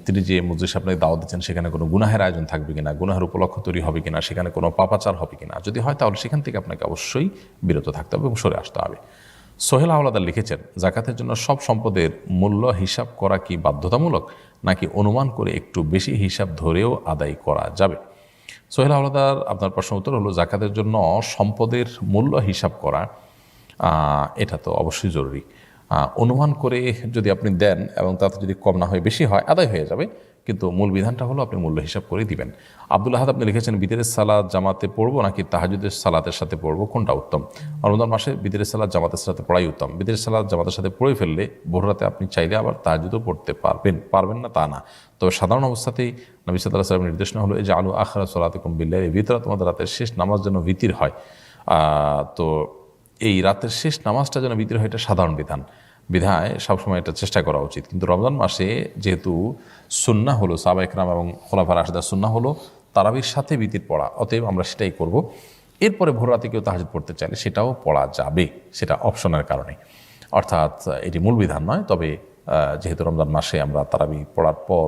তিনি যে মজলিসে আপনাকে দাওয়াত দিচ্ছেন সেখানে কোনো গুনাহের আয়োজন থাকবে কিনা, গুনাহের উপলক্ষ তৈরি হবে কিনা, সেখানে কোনো পাপাচার হবে কিনা, যদি হয় তাহলে সেখান থেকে আপনাকে অবশ্যই বিরত থাকতে হবে এবং সরে আসতে হবে। সোহেল হাওলাদার লিখেছেন, জাকাতের জন্য সব সম্পদের মূল্য হিসাব করা কি বাধ্যতামূলক, নাকি অনুমান করে একটু বেশি হিসাব ধরেও আদায় করা যাবে? সোহেল হাওলাদার, আপনার প্রশ্ন উত্তর হলো, জাকাতের জন্য সম্পদের মূল্য হিসাব করা এটা তো অবশ্যই জরুরি। অনুমান করে যদি আপনি দেন এবং তাতে যদি কম না হয় বেশি হয় আদায় হয়ে যাবে, কিন্তু মূল বিধানটা হলো আপনি মূল্য হিসাব করে দিবেন। আব্দুল আহাদ আপনি লিখেছেন বিতরের সালাত জামাতে পড়বো নাকি তাহাজ্জুদের সালাতের সাথে পড়বো, কোনটা উত্তম? রমজান মাসে বিতরের সালাত জামাতের সাথে পড়াই উত্তম। বিতরের সালাত জামাতের সাথে পড়ে ফেললে ভোর রাতে আপনি চাইলে আবার তাহাজ্জুদও পড়তে পারবেন না তা না, তবে সাধারণ অবস্থাতেই নবী সাল্লাল্লাহু আলাইহি ওয়াসাল্লামের নির্দেশনা হলো যে আলু আখিরা সালাতিকুম বিল্লাইল, ভিতরে তোমাদের রাতের শেষ নামাজ যেন ভিতির হয়। তো এই রাতের শেষ নামাজটা যেন ভিতর হয়, এটা সাধারণ বিধায় সবসময় এটা চেষ্টা করা উচিত। কিন্তু রমজান মাসে যেহেতু সুন্নাহ হলো সাহাবা ইকরাম এবং খোলাফায়ে রাশিদার সুন্নাহ হলো তারাবির সাথে ভিতির পড়া, অতএব আমরা সেটাই করব। এরপরে ভোর রাতে কেউ তাহাজ্জুদ পড়তে চাইলে সেটাও পড়া যাবে, সেটা অপশনের কারণে, অর্থাৎ এটি মূল বিধান নয়। তবে যেহেতু রমজান মাসে আমরা তারাবি পড়ার পর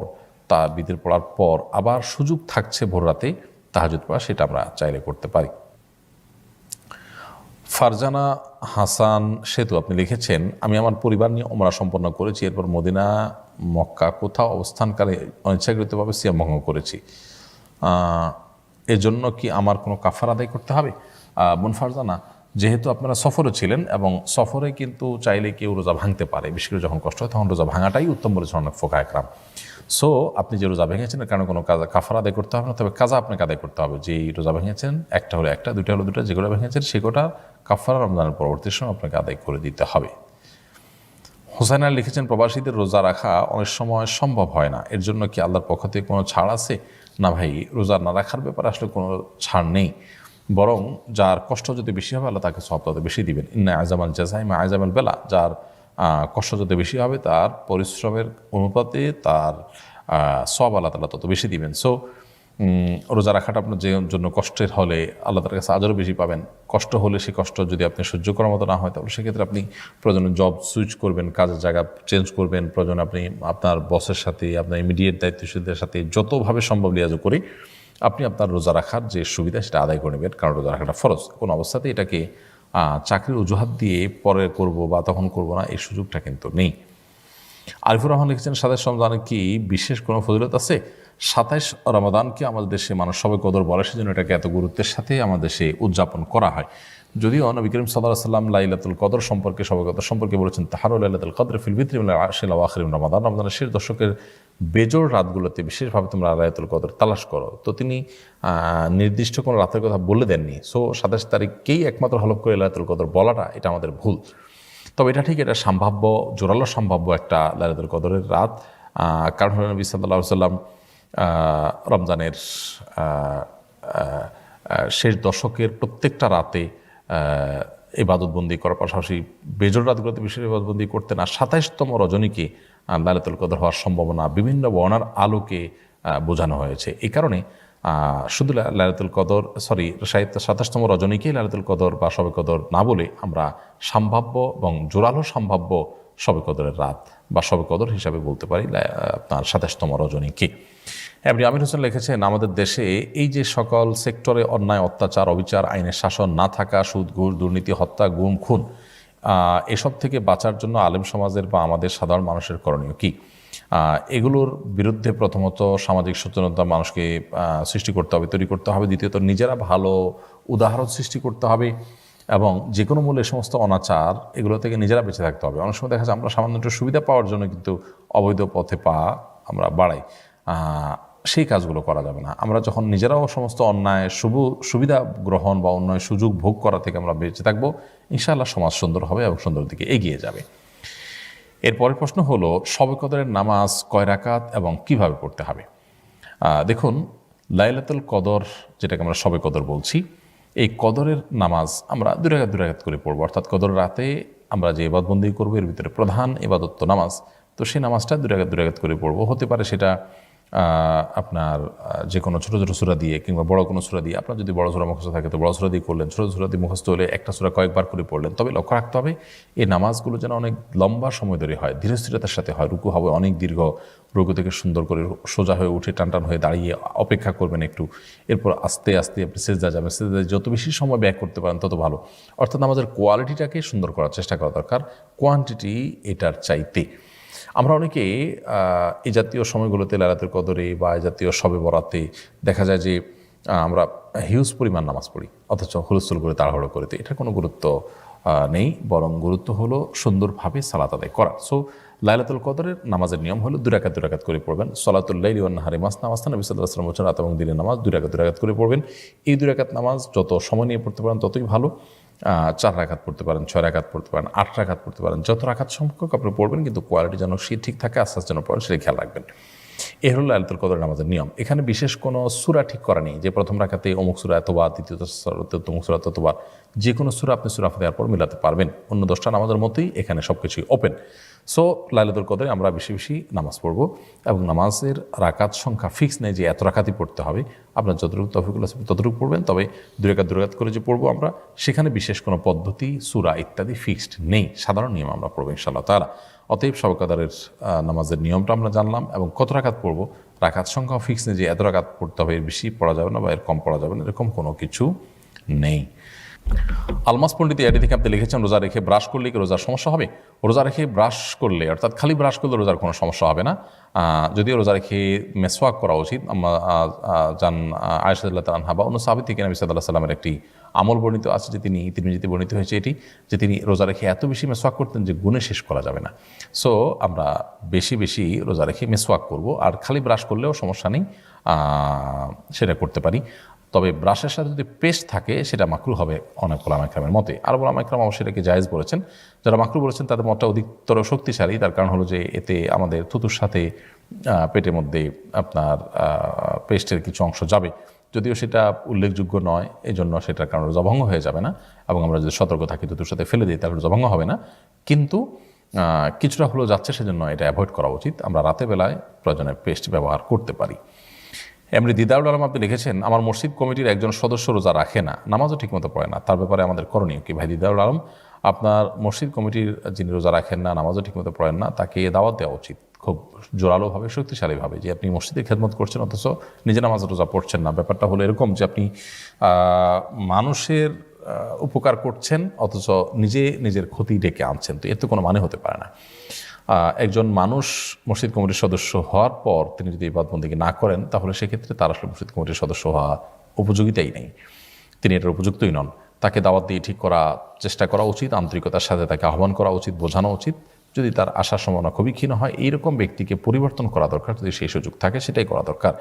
ভিতির পড়ার পর আবার সুযোগ থাকছে ভোর রাতে তাহাজ্জুদ পড়া, সেটা আমরা চাইলে করতে পারি। ফারজানা হাসান সেতু আপনি লিখেছেন আমি আমার পরিবার নিয়ে ওমরা সম্পন্ন করেছি, এরপর মদিনা মক্কা কোথাও অবস্থানকালে অনিচ্ছাকৃতভাবে সিয়াম ভঙ্গ করেছি, এজন্য কি আমার কোনো কাফারা আদায় করতে হবে? বোন ফারজানা, যেহেতু আপনারা সফরে ছিলেন এবং সফরে কিন্তু চাইলে কেউ রোজা ভাঙতে পারে, বিশেষ করে যখন কষ্ট হয় তখন রোজা ভাঙাটাই উত্তম বলেছেন অনেক ফোকা একরাম। সো আপনি যে রোজা ভেঙেছেন এর কারণে কোনো কাফারা আদায় করতে হবে না, তবে কাজা আপনাকে আদায় করতে হবে। যেই রোজা ভেঙেছেন একটা হলো একটা, দুইটা হলো দুটা, যেগুলো ভেঙেছেন সেগুলো কাফারা রমজানের পরবর্তী সময় আপনাকে আদায় করে দিতে হবে। হোসেন আলী লিখেছেন প্রবাসীদের রোজা রাখা অনেক সময় সম্ভব হয় না, এর জন্য কি আল্লাহর পক্ষ থেকে কোনো ছাড় আছে? না ভাই, রোজা না রাখার ব্যাপারে আসলে কোনো ছাড় নেই, বরং যার কষ্ট যদি বেশি হবে আল্লাহ তাকে সওয়াব তত বেশি দিবেন। ইন্না আজামাল জাযাই মা আজামাল বেলা, যার কষ্ট যত বেশি হবে তার পরিশ্রমের অনুপাতে তার সওয়াব আল্লাহ তাআলা তত বেশি দিবেন। সো রোজা রাখাটা আপনার যে জন্য কষ্টের হলে আল্লাহ তার কাছে আজরও বেশি পাবেন। কষ্ট হলে সেই কষ্ট যদি আপনি সহ্য করার মতো না হয় তাহলে সেক্ষেত্রে আপনি প্রয়োজনে জব সুইচ করবেন, কাজের জায়গা চেঞ্জ করবেন, প্রয়োজনে আপনি আপনার বসের সাথে আপনার ইমিডিয়েট দায়িত্বশীলদের সাথে যতভাবে সম্ভব লিয়াজো করে আপনি আপনার রোজা রাখার যে সুবিধা সেটা আদায় করে নেবেন, কারণ রোজা রাখাটা ফরজ। কোনো অবস্থাতেই এটাকে চাকরির অজুহাত দিয়ে পরে করব বা তখন করব না, এই সুযোগটা কিন্তু নেই। আরিফুর রহমান লিখেছেন 27 রমজানের কি বিশেষ কোনো ফজিলত আছে? 27 রমাদানকে আমাদের দেশে মানুষ সবে কদর বলে, সেজন্য এটাকে এত গুরুত্বের সাথে আমাদের দেশে উদযাপন করা হয়। যদিও নবী করিম সাল্লাল্লাহু আলাইহি ওয়াসাল্লাম লাইলাতুল কদর সম্পর্কে সবে কদর সম্পর্কে বলেছেন তাহারু লাইলাতুল কদর ফিল বিত্রি মিনাল আশরিল আওয়াখির রমাদান, রমজানের শেষ দশকের বেজোড় রাতগুলোতে বিশেষভাবে তোমরা লাইলাতুল কদর তালাশ করো। তো তিনি নির্দিষ্ট কোনো রাতের কথা বলে দেননি। সো 27 তারিখকেই একমাত্র হলফ করে লাইলাতুল কদর বলাটা এটা আমাদের ভুল। তবে এটা ঠিক, এটা সম্ভাব্য, জোরালো সম্ভাব্য একটা লাইলাতুল কদরের রাত। কারণ হলো নবী সাল্লাল্লাহু আলাইহি ওয়াসাল্লাম রমজানের শেষ দশকের প্রত্যেকটা রাতে ইবাদতবন্দি করার পাশাপাশি বেজোড় রাতগুলোতে বিশেষ ইবাদতবন্দি করতেন। আর 27তম রজনীকে লাইলাতুল কদর হওয়ার সম্ভাবনা বিভিন্ন বর্ণার আলোকে বোঝানো হয়েছে। এই কারণে শুধু লাইলাতুল কদর 27তম রজনীকেই লাইলাতুল কদর বা শবে কদর না বলে আমরা সম্ভাব্য এবং জোরালো সম্ভাব্য শবে কদরের রাত বা শবে কদর হিসাবে বলতে পারি আপনার 27তম রজনীকে। এমনি আমির হোসেন লিখেছেন আমাদের দেশে এই যে সকল সেক্টরে অন্যায় অত্যাচার অবিচার আইনের শাসন না থাকা, সুদ ঘুষ দুর্নীতি হত্যা গুম খুন, এসব থেকে বাঁচার জন্য আলেম সমাজের বা আমাদের সাধারণ মানুষের করণীয় কী? এগুলোর বিরুদ্ধে প্রথমত সামাজিক সচেতনতা মানুষকে সৃষ্টি করতে হবে, তৈরি করতে হবে। দ্বিতীয়ত নিজেরা ভালো উদাহরণ সৃষ্টি করতে হবে এবং যে কোনো মূল্যে সমস্ত অনাচার এগুলো থেকে নিজেরা বেঁচে থাকতে হবে। অনেক সময় দেখা যায় আমরা সামান্য একটু সুবিধা পাওয়ার জন্য কিন্তু অবৈধ পথে পা আমরা বাড়াই, সেই কাজগুলো করা যাবে না। আমরা যখন নিজেরাও সমস্ত অন্যায় সুবিধা গ্রহণ বা অন্যায় সুযোগ ভোগ করা থেকে আমরা বেঁচে থাকবো, ইনশাআল্লাহ সমাজ সুন্দর হবে এবং সুন্দর দিকে এগিয়ে যাবে। এরপরের প্রশ্ন হলো শবে কদরের নামাজ কয় রাকাত এবং কিভাবে পড়তে হবে? দেখুন, লাইলাতুল কদর যেটাকে আমরা শবে কদর বলছি, এই কদরের নামাজ আমরা দুই রাকাত করে পড়বো। অর্থাৎ কদর রাতে আমরা যে ইবাদতবন্দি করবো এর ভিতরে প্রধান ইবাদত তো নামাজ, তো সেই নামাজটা দুই রাকাত করে পড়বো। হতে পারে সেটা আপনার যে কোনো ছোটো ছোটো সূরা দিয়ে কিংবা বড় কোনো সূরা দিয়ে, আপনার যদি বড় সূরা মুখস্থ থাকে তো বড় সূরা দিয়ে করলেন, ছোটো সূরা দিয়ে মুখস্থ হলে একটা সূরা কয়েকবার করে পড়লেন। তবে লক্ষ্য রাখতে হবে এই নামাজগুলো যেন অনেক লম্বা সময় ধরে হয়, ধীরে স্থিরতার সাথে হয়। রুকু হবে অনেক দীর্ঘ, রুকু থেকে সুন্দর করে সোজা হয়ে উঠে টান হয়ে দাঁড়িয়ে অপেক্ষা করবেন একটু, এরপর আস্তে আস্তে আপনি সেজদা যাবেন। সেজদায় যত বেশি সময় ব্যয় করতে পারেন তত ভালো। অর্থাৎ আমাদের কোয়ালিটিটাকে সুন্দর করার চেষ্টা করা দরকার, কোয়ান্টিটি এটার চাইতে। আমরা অনেকে এই জাতীয় সময়গুলোতে লাইলাতুল কদরে বা এই জাতীয় শবে বরাতে দেখা যায় যে আমরা হিউজ পরিমাণ নামাজ পড়ি, অথচ হুলস্থুল করে তাড়াহুড়ো করে, এটার কোনো গুরুত্ব নেই, বরং গুরুত্ব হলো সুন্দরভাবে সালাত আদায় করা। সো লাইলাতুল কদরের নামাজের নিয়ম হলো 2 রাকাত 2 রাকাত করে পড়বেন। সলাতুল লাইলি ওয়ান নাহারি মাসনা মাসনা, নবী সাল্লাল্লাহু আলাইহি ওয়াসাল্লাম বলেছেন রাত এবং দিনের নামাজ 2 রাকাত 2 রাকাত করে পড়বেন। এই 2 রাকাত নামাজ যত সময় নিয়ে পড়তে পারেন ততই ভালো। 4 রাকাত পড়তে পারেন, 6 রাকাত পড়তে পারেন, 8 রাকাত পড়তে পারেন, যত রাকাত সংখ্যক আপনি পড়বেন, কিন্তু কোয়ালিটি যেন সে ঠিক থাকে, আস্তে আস্তে যেন পড়েন, সেটা খেয়াল রাখবেন। এ হলো লাইলাতুল কদর নামাজের নিয়ম। এখানে বিশেষ কোনো সূরা ঠিক করা নেই যে প্রথম রাকাতে অমুক সূরা এতবার, দ্বিতীয় রাকাতে অমুক সূরা ততবার। যে কোনো সূরা আপনি সূরা ফাতিহার পর মিলাতে পারবেন। অন্য 10টা নামাজের মতোই এখানে সব কিছুই ওপেন। সো লাইলাতুল কদরে আমরা বেশি বেশি নামাজ পড়ব, এবং নামাজের রাকাত সংখ্যা ফিক্স নেই যে এত রাকাতই পড়তে হবে। আপনার যতটুকু তৌফিকুল আছে ততটুকু পড়বেন, তবে 2 রাকাত 2 রাকাত করে যে পড়বো আমরা, সেখানে বিশেষ কোনো পদ্ধতি, সূরা ইত্যাদি ফিক্সড নেই, সাধারণ নিয়ম আমরা পড়বো ইনশাআল্লাহ তাআলা। অতএব শবে কদরের নামাজের নিয়মটা আমরা জানলাম, এবং কত রাকাত পড়বো, রাকাত সংখ্যা ফিক্স নেই যে এত রাকাত পড়তে হবে, এর বেশি পড়া যাবে না বা এর কম পড়া যাবে না, এরকম কোনো কিছু নেই। আলমাস পণ্ডিত এটি থেকে আপনি লিখেছেন, রোজা রেখে ব্রাশ করলে কি রোজার সমস্যা হবে? রোজা রেখে ব্রাশ করলে, অর্থাৎ খালি ব্রাশ করলে রোজার কোনো সমস্যা হবে না। যদিও রোজা রেখে মেসওয়াক করা উচিত। আমরা জান আয়েশা রাদিয়াল্লাহু আনহা বা অন্য সাহাবী থেকে নবী সাল্লাল্লাহু আলাইহি সাল্লামের একটি আমল বর্ণিত আছে যে তিনি তিরমিজিতে বর্ণিত হয়েছে এটি, যে তিনি রোজা রেখে এত বেশি মেসওয়াক করতেন যে গুণে শেষ করা যাবে না। সো আমরা বেশি বেশি রোজা রেখে মেসওয়াক করব, আর খালি ব্রাশ করলেও সমস্যা নেই, সেটা করতে পারি। তবে ব্রাশের সাথে যদি পেস্ট থাকে সেটা মাকরু হবে অনেক ওলামা ইকরামের মতে। আর ওলামা ইকরাম অবশ্যই এটাকে জায়েজ বলেছেন। যারা মাকরু বলেছেন তাদের মতটা অধিকতর শক্তিশালী, তার কারণ হলো যে এতে আমাদের থুতুর সাথে পেটের মধ্যে আপনার পেস্টের কিছু অংশ যাবে, যদিও সেটা উল্লেখযোগ্য নয়, এই জন্য সেটার কারণে রোজা ভঙ্গ হয়ে যাবে না, এবং আমরা যদি সতর্ক থাকি থুতুর সাথে ফেলে দিই তাহলে রোজা ভঙ্গ হবে না। কিন্তু কিছুটা হলেও যাচ্ছে, সেজন্য এটা অ্যাভয়েড করা উচিত। আমরা রাতের বেলায় প্রয়োজনে পেস্ট ব্যবহার করতে পারি। এমনি দিদারুল আলম আপনি লিখেছেন, আমার মসজিদ কমিটির একজন সদস্য রোজা রাখে না, নামাজও ঠিকমতো পড়ে না, তার ব্যাপারে আমাদের করণীয় কি? ভাই দিদারুল আলম, আপনার মসজিদ কমিটির যিনি রোজা রাখেন না, নামাজও ঠিকমতো পড়েন না, তাকে দাওয়াত দেওয়া উচিত খুব জোরালোভাবে, শক্তিশালীভাবে, যে আপনি মসজিদে খেদমত করছেন অথচ নিজে নামাজ রোজা পড়ছেন না। ব্যাপারটা হলো এরকম যে আপনি মানুষের উপকার করছেন অথচ নিজে নিজের ক্ষতি ডেকে আনছেন, তো এর তো কোনো মানে হতে পারে না। একজন মানুষ মসজিদ কমিটির সদস্য হওয়ার পর তিনি যদি ইবাদতবন্দেগী না করেন, তাহলে সেক্ষেত্রে তার আসলে মসজিদ কমিটির সদস্য হওয়া উপযোগিতাই নেই, তিনি এটার উপযুক্তই নন। তাকে দাওয়াত দিয়ে ঠিক করা চেষ্টা করা উচিত, আন্তরিকতার সাথে তাকে আহ্বান করা উচিত, বোঝানো উচিত। যদি তার আশার সম্ভাবনা খুবই ক্ষীণ হয়, এইরকম ব্যক্তিকে পরিবর্তন করা দরকার, যদি সেই সুযোগ থাকে সেটাই করা দরকার।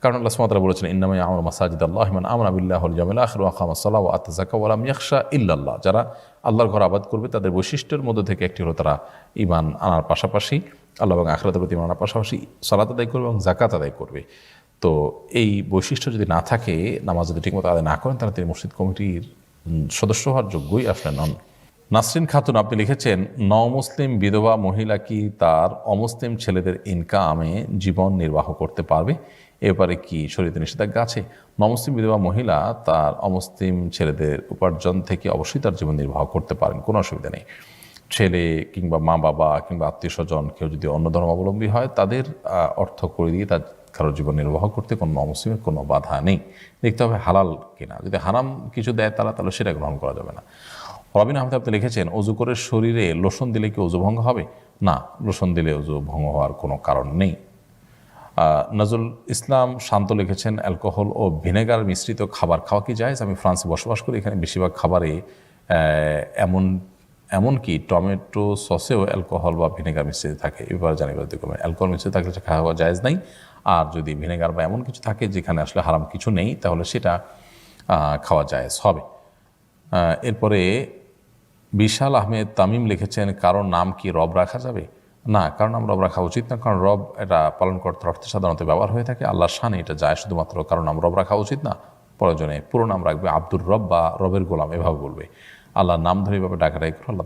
কারণ আল্লাহ সুবহানাহু ওয়া তাআলা বলেছেন, ইন্নামা ইয়ামুরু মাসাজিদাল্লাহি মান আমানা বিল্লাহি ওয়াল ইয়াউমিল আখির ওয়া আকামাস সালাতা ওয়া আতাজ যাকাত ওয়া লাম ইয়াখশা ইল্লাল্লাহ। যারা আল্লাহর ঘর আবাদ করবে, তাদের বৈশিষ্ট্যের মধ্যে থেকে একটি হলো তারা ঈমান আনার পাশাপাশি, আল্লাহ এবং আখিরাতের প্রতি ঈমান আনার পাশাপাশি সালাত আদায় করবে এবং যাকাত আদায় করবে। তো এই বৈশিষ্ট্য যদি না থাকে, নামাজ যদি ঠিকমতো আদায় না করেন, তাহলে তিনি মসজিদ কমিটির সদস্য হওয়ার যোগ্যই আসলে নন। নাসরিন খাতুন আপনি লিখেছেন, নমুসলিম বিধবা মহিলা কি তার অমুসলিম ছেলেদের ইনকামে জীবন নির্বাহ করতে পারবে? এবারে কি শরীয়তে নিষেধাজ্ঞা আছে? নমুসলিম বিধবা মহিলা তার অমুসলিম ছেলেদের উপার্জন থেকে অবশ্যই তার জীবন নির্বাহ করতে পারেন, কোনো অসুবিধা নেই। ছেলে কিংবা মা বাবা কিংবা আত্মীয় স্বজন কেউ যদি অন্য ধর্মাবলম্বী হয়, তাদের অর্থ করে দিয়ে তার কারোর জীবন নির্বাহ করতে কোনো অমুসলিমের কোনো বাধা নেই। দেখতে হবে হালাল কিনা, যদি হারাম কিছু দেয় তাহলে সেটা গ্রহণ করা যাবে না। রবিন আহমেদ আপনি লিখেছেন, অজু করে শরীরে লোশন দিলে কি অজু ভঙ্গ হবে? না, লোশন দিলে অজু ভঙ্গ হওয়ার কোনো কারণ নেই। নজরুল ইসলাম শান্ত লিখেছেন, অ্যালকোহল ও ভিনেগার মিশ্রিত খাবার খাওয়া কি জায়েজ? আমি ফ্রান্সে বসবাস করি, এখানে বেশিরভাগ খাবারে এমনকি টমেটো সসেও অ্যালকোহল বা ভিনেগার মিশ্রিত থাকে। এবার জানি অ্যালকোহল মিশ্রিত থাকলে খাওয়া জায়েজ নাই, আর যদি ভিনেগার বা এমন কিছু থাকে যেখানে আসলে হারাম কিছু নেই, তাহলে সেটা খাওয়া জায়েজ হবে। এরপরে বিশাল আহমেদ তামিম লিখেছেন, কারোর নাম কি রব রাখা যাবে? না, কারণ নাম রব রাখা উচিত না, কারণ রব এটা পালনকর্তার অর্থে সাধারণত ব্যবহার হয়ে থাকে। আল্লাহর শানে এটা যায়, শুধুমাত্র কারণ নাম রব রাখা উচিত না। প্রয়োজনে পুরো নাম রাখবে আব্দুর রব বা রবের গোলাম, এভাবে বলবে। আল্লাহর নাম ধরে এভাবে ডাকাটাই করে আল্লাহ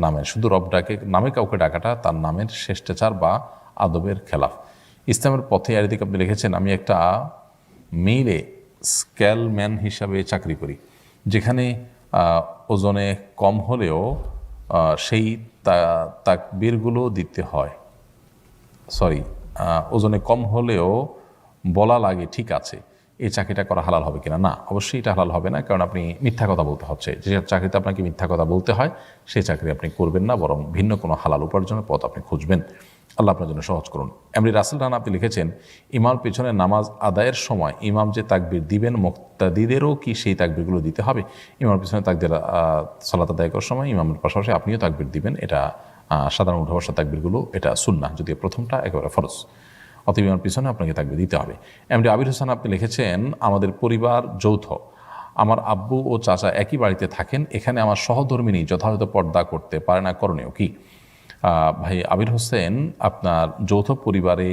নামে শুধু রব ডাকে, নামে কাউকে ডাকাটা তার নামের শ্রেষ্ঠচার বা আদবের খেলাফ। ইসলামের পথে আর দিকে আপনি লিখেছেন, আমি একটা মিলে স্কেলম্যান হিসাবে চাকরি করি, যেখানে ওজনে কম হলেও সেই তাকবীরগুলো দিতে হয়। ওজনে কম হলেও বলা লাগে ঠিক আছে, এই চাকরিটা করা হালাল হবে কিনা? না, অবশ্যই এটা হালাল হবে না, কারণ আপনি মিথ্যা কথা বলতে হচ্ছে। যে চাকরিতে আপনাকে মিথ্যা কথা বলতে হয়, সেই চাকরি আপনি করবেন না, বরং ভিন্ন কোনো হালাল উপার্জনের পথ আপনি খুঁজবেন। আল্লাহ আপনার জন্য সহজ করুন। এমনি রাসেল রানা আপনি লিখেছেন, ইমাম পেছনে নামাজ আদায়ের সময় ইমাম যে তাকবীর দিবেন মুক্তাদিদেরও কি সেই তাকবীরগুলো দিতে হবে? ইমামের পেছনে তাকবীর সালাত আদায় করার সময় ইমামের পাশাপাশি আপনিও তাকবীর দিবেন, এটা সাধারণ উঠা বসা তাকবীরগুলো এটা সুন্নাহ, যদিও প্রথমটা একেবারে ফরজ। অতএব ইমামের পিছনে আপনাকে তাকবীর দিতে হবে। এমনি আবির হোসেন আপনি লিখেছেন, আমাদের পরিবার যৌথ, আমার আব্বু ও চাচা একই বাড়িতে থাকেন, এখানে আমার সহধর্মিনী যথাযথ পর্দা করতে পারে না, করণীয় কি? ভাই আবির হোসেন, আপনার যৌথ পরিবারে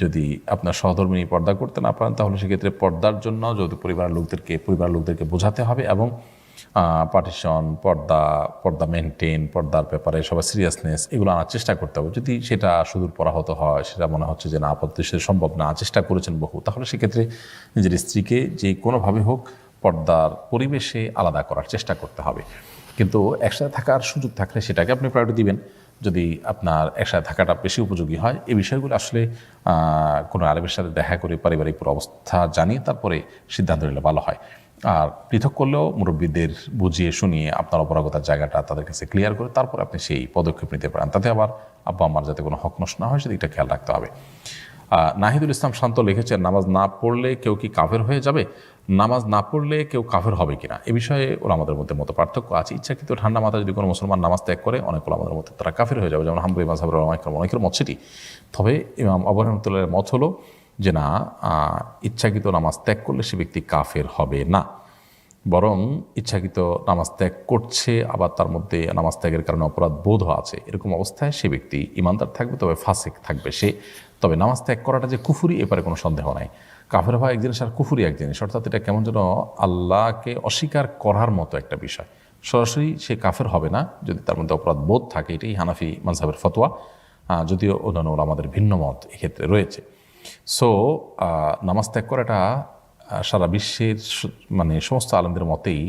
যদি আপনার সহধর্মিনী পর্দা করতে না পারেন, তাহলে সেক্ষেত্রে পর্দার জন্য যৌথ পরিবারের লোকদেরকে বোঝাতে হবে এবং পার্টিশন, পর্দা মেনটেন, পর্দার ব্যাপারে সবার সিরিয়াসনেস এগুলো আনার চেষ্টা করতে হবে। যদি সেটা সুদূর পরাহত হয়, সেটা মনে হচ্ছে যে না আপাতত সে সম্ভব না, চেষ্টা করেছেন বহু, তাহলে সেক্ষেত্রে নিজের স্ত্রীকে যে কোনোভাবে হোক পর্দার পরিবেশে আলাদা করার চেষ্টা করতে হবে। কিন্তু একসাথে থাকার সুযোগ থাকলে সেটাকে আপনি প্রায়োরিটি দিবেন। যদি আপনার একসাথে থাকাটা বেশি উপযোগী হয়, এই বিষয়গুলো আসলে কোনো আলেমের সাথে দেখা করে পারিবারিক পুরো অবস্থা জানিয়ে তারপরে সিদ্ধান্ত নিলে ভালো হয়। আর পৃথক করলেও মুরব্বীদের বুঝিয়ে শুনিয়ে আপনার অপরাগতার জায়গাটা তাদের কাছে ক্লিয়ার করে তারপর আপনি সেই পদক্ষেপ নিতে পারেন। তাতে আবার আব্বা আম্মার যাতে কোনো হক নষ্ট না হয় সেদিকটা খেয়াল রাখতে হবে। নাহিদুল ইসলাম শান্ত লিখেছেন, নামাজ না পড়লে কেউ কি কাফের হয়ে যাবে? নামাজ না পড়লে কেউ কাফের হবে কিনা এ বিষয়ে আমাদের মধ্যে মত পার্থক্য আছে। ইচ্ছাকৃত ঠান্ডা মাথায় যদি কোনো মুসলমান নামাজ ত্যাগ করে, অনেক আমাদের মধ্যে তারা কাফের হয়ে যাবে, যেমন হাম্বলি মাযহাবের অনেকের মত সেটি। তবে ইমাম আবু হানিফা রাহমাতুল্লাহর মত হলো যে না, ইচ্ছাকৃত নামাজ ত্যাগ করলে সে ব্যক্তি কাফের হবে না, বরং ইচ্ছাকৃত নামাজ ত্যাগ করছে, আবার তার মধ্যে নামাজ ত্যাগের কারণে অপরাধ বোধ আছে, এরকম অবস্থায় সে ব্যক্তি ইমানদার থাকবে, তবে ফাসিক থাকবে সে। তবে নামাজ ত্যাগ করাটা যে কুফরি, এবারে কোনো সন্দেহ নাই। কাফের হওয়া এক জিনিস আর কুফরি এক জিনিস, অর্থাৎ এটা কেমন যেন আল্লাহকে অস্বীকার করার মতো একটা বিষয়। সরাসরি সে কাফের হবে না যদি তার মধ্যে অপরাধ বোধ থাকে, এটাই হানাফি মাযহাবের ফতোয়া, যদিও অন্যান্য আমাদের ভিন্ন মত এক্ষেত্রে রয়েছে। সো নামাজ ত্যাগ করাটা সারা বিশ্বের সমস্ত আলেমদের মতেই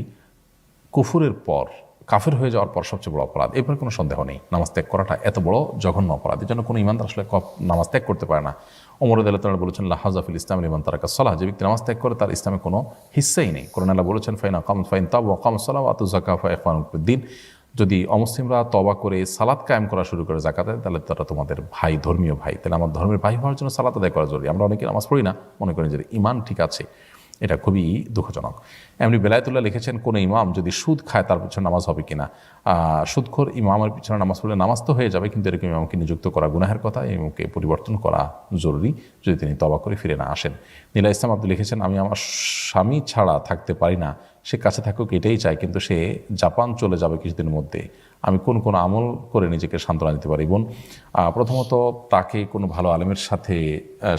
কুফুরের পর, কাফের হয়ে যাওয়ার পর সবচেয়ে বড় অপরাধ, এরপরে কোনো সন্দেহ নেই। নামাজ ত্যাগ করাটা এত বড় জঘন্য অপরাধ, এই জন্য কোনো ইমানদার আসলে নামাজ ত্যাগ করতে পারে না। ওমর রাদিয়াল্লাহু তাআলা বলেছেন, লা হাযা ফিল ইসলামি লিমান তারাকা সালাহ, যে ব্যক্তি নামাজ ত্যাগ করে তার ইসলামে কোনো হিস্সাই নেই। কোরআনে আল্লাহ বলেছেন, ফাইন তাবু ওয়া আকামুস সালাহ ওয়া আতু যাকাত ফা ইখওয়ানুকুম ফিদ্দীন, যদি অমুসলিমরা তওবা করে সালাত কায়েম করা শুরু করে, যাকাত দেয়, তাহলে তারা তোমাদের ভাই, ধর্মীয় ভাই। তাহলে আমার ধর্মের ভাই হওয়ার জন্য সালাত আদায় করা জরুরি। আমরা অনেকে নামাজ পড়ি না, মনে করি যে ইমান ঠিক আছে, এটা খুবই দুঃখজনক। এমনি বেলায়েতুল্লাহ লিখেছেন, কোনো ইমাম যদি সুদ খায় তার পিছনে নামাজ হবে কিনা? সুদখোর ইমামের পিছনে নামাজ পড়লে নামাজ তো হয়ে যাবে, কিন্তু এরকম ইমামকে নিযুক্ত করা গুনাহের কথা, ইমামকে পরিবর্তন করা জরুরি যদি তিনি তওবা করে ফিরে না আসেন। নীলা ইসলাম আপনি লিখেছেন, আমি আমার স্বামী ছাড়া থাকতে পারি না, সে কাছে থাকুক এটাই চাই, কিন্তু সে জাপান চলে যাবে কিছুদিনের মধ্যে, আমি কোন কোন আমল করে নিজেকে সান্ত্বনা দিতে পারি? বোন, প্রথমত তাকে কোনো ভালো আলেমের সাথে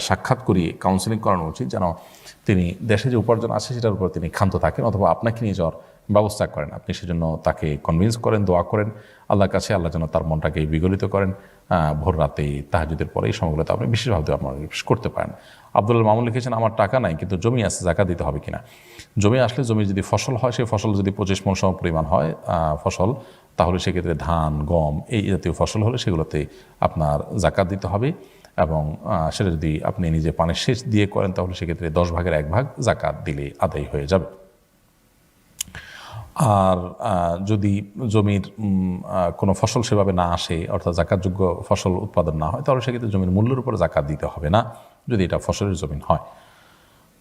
সাক্ষাৎ করিয়ে কাউন্সেলিং করানো উচিত, যেন তিনি দেশে যে উপার্জন আছে সেটার উপর তিনি ক্ষান্ত থাকেন, অথবা আপনাকে নিয়ে যাওয়ার ব্যবস্থা করেন। আপনি সেজন্য তাকে কনভিন্স করেন, দোয়া করেন আল্লাহর কাছে, আল্লাহ যেন তার মনটাকে বিগলিত করেন। ভোর রাতে তাহাজ্জুদের পরে এই সময়গুলোতে আপনি বিশেষভাবে আপনার করতে পারেন। আব্দুল মামুন লিখেছেন, আমার টাকা নাই কিন্তু জমি আছে, যাকাত দিতে হবে কিনা? জমি আসলে, জমি যদি ফসল হয়, সেই ফসল যদি 25 মণ সম পরিমাণ হয় ফসল, তাহলে সেক্ষেত্রে ধান, গম এই জাতীয় ফসল হলে সেগুলোতে আপনার যাকাত দিতে হবে। এবং সেটা যদি আপনি নিজে পানের সেচ দিয়ে করেন, তাহলে সেক্ষেত্রে 10 ভাগের 1 ভাগ যাকাত দিলে আদায় হয়ে যাবে। আর যদি জমির কোনো ফসল সেভাবে না আসে, অর্থাৎ যাকাতযোগ্য ফসল উৎপাদন না হয়, তাহলে সেক্ষেত্রে জমির মূল্যের উপর যাকাত দিতে হবে না, যদি এটা ফসলের জমিন হয়।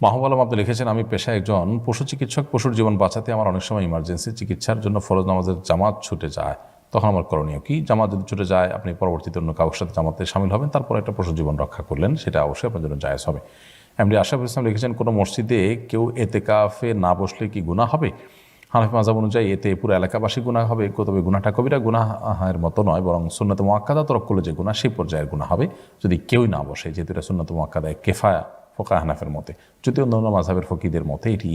মাহবুব আলম আপনি লিখেছেন, আমি পেশায় একজন পশু চিকিৎসক, পশুর জীবন বাঁচাতে আমার অনেক সময় ইমার্জেন্সি চিকিৎসার জন্য ফরজ নামাজের জামাত ছুটে যায়, তখন আমার করণীয় কি? জামাত যদি ছুটে যায়, আপনি পরবর্তীতে অন্য কাউর সাথে জামাতে সামিল হবেন, তারপর একটা পশুর জীবন রক্ষা করলেন, সেটা অবশ্যই আপনার জন্য জায়েজ হবে। এমনি আশরাফুল ইসলাম লিখেছেন, কোনো মসজিদে কেউ এতেকাফে না বসলে কি গুনাহ হবে? হানাফি মাযহাব অনুযায়ী এতে পুরো এলাকাবাসী গুনাহ হবে, তবে গুনাহটা কবিরা গুনাহের মতো নয়, বরং সুন্নাতে মুআক্কাদা তরক করলে যে গুনাহ, সেই পর্যায়ের গুনাহ হবে যদি কেউই না বসে, যেহেতু এটা সুন্নাতে মুআক্কাদা কিফায়া ফোকাহে হানাফির মতে। যদি অন্যান্য মাযহাবের ফকিদের মতে এটি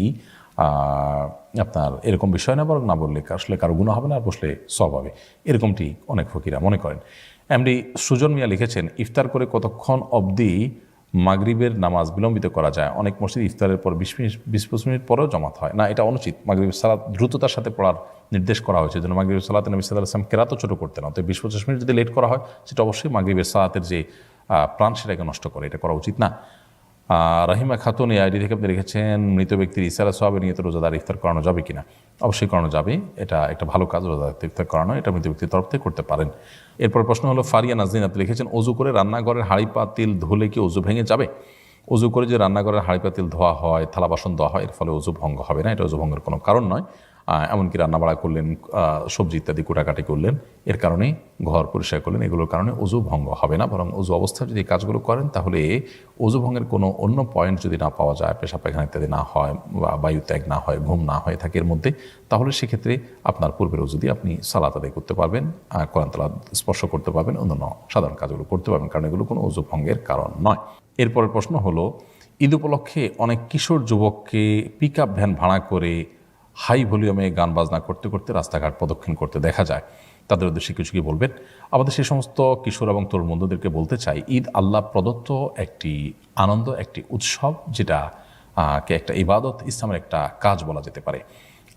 আপনার এরকম বিষয় না, বরং না বললে আসলে কারো গুনাহ হবে না, আর বসলে সওয়াব হবে, এরকমটি অনেক ফকিরা মনে করেন। এমনি সুজন মিয়া লিখেছেন, ইফতার করে কতক্ষণ অবধি মাগরিবের নামাজ বিলম্বিত করা যায়? অনেক মসজিদ ইফতারের পর 20-25 মিনিট পরেও জামাত হয় না, এটা অনুচিত। মাগরিবের সালাত দ্রুততার সাথে পড়ার নির্দেশ করা হয়েছে, যেন মাগরিবের সালাতে নবী সাল্লাল্লাহু আলাইহি ওয়াসাল্লাম কেরাতও ছোটো করতেন, অতএব 20-25 মিনিট যদি লেট করা হয়, সেটা অবশ্যই মাগরিবের সালাতের যে প্রাণ সেটাকে নষ্ট করে, এটা করা উচিত না। রাহিমা খাতুন এই আইডি থেকে আপনি লিখেছেন, মৃত ব্যক্তির ইসারা সোয়াবে নিয়ে তো রোজাদার ইফতার করানো যাবে কিনা? অবশ্যই করানো যাবে, এটা একটা ভালো কাজ, রোজাদার ইফতার করানো, এটা মৃত ব্যক্তির তরফ থেকে করতে পারেন। এরপর প্রশ্ন হলো ফারিয়া নাজনীন, আপনি লিখেছেন অজু করে রান্নাঘরের হাঁড়ি পাতিল ধুলে কি অজু ভেঙে যাবে? অজু করে যে রান্নাঘরের হাঁড়ি পাতিল ধোয়া হয়, থালা বাসন ধোয়া হয়, এর ফলে অজু ভঙ্গ হবে না, এটা অজু ভঙ্গের কোনো কারণ নয়। এমনকি রান্নাবাড়া করলেন, সবজি ইত্যাদি কুটাকাটি করলেন, এর কারণে ঘর পরিষ্কার করলেন, এগুলোর কারণে অজু ভঙ্গ হবে না। বরং অজু অবস্থায় যদি এই কাজগুলো করেন তাহলে অজু ভঙ্গের কোনো অন্য পয়েন্ট যদি না পাওয়া যায়, পেশাব পায়খানা ইত্যাদি না হয়, বা বায়ু ত্যাগ না হয়, ঘুম না হয়ে থাকে এর মধ্যে, তাহলে সেক্ষেত্রে আপনার পূর্বের অজু দিয়ে আপনি সালাত আদায় করতে পারবেন, কোরআন তেলাওয়াত স্পর্শ করতে পারবেন, অন্যান্য সাধারণ কাজগুলো করতে পারবেন, কারণ এগুলো কোনো অজু ভঙ্গের কারণ নয়। এরপরের প্রশ্ন হলো, ঈদ উপলক্ষে অনেক কিশোর যুবককে পিক আপ ভ্যান ভাড়া করে হাই ভলিউমে গান বাজনা করতে করতে রাস্তাঘাট প্রদক্ষিণ করতে দেখা যায়, তাদের উদ্দেশ্যে কিছু কি বলবেন? আমাদের সেই সমস্ত কিশোর এবং তরুণ বন্ধুদেরকে বলতে চাই, ঈদ আল্লাহ প্রদত্ত একটি আনন্দ, একটি উৎসব, যেটা কে একটা ইবাদত, ইসলামের একটা কাজ বলা যেতে পারে।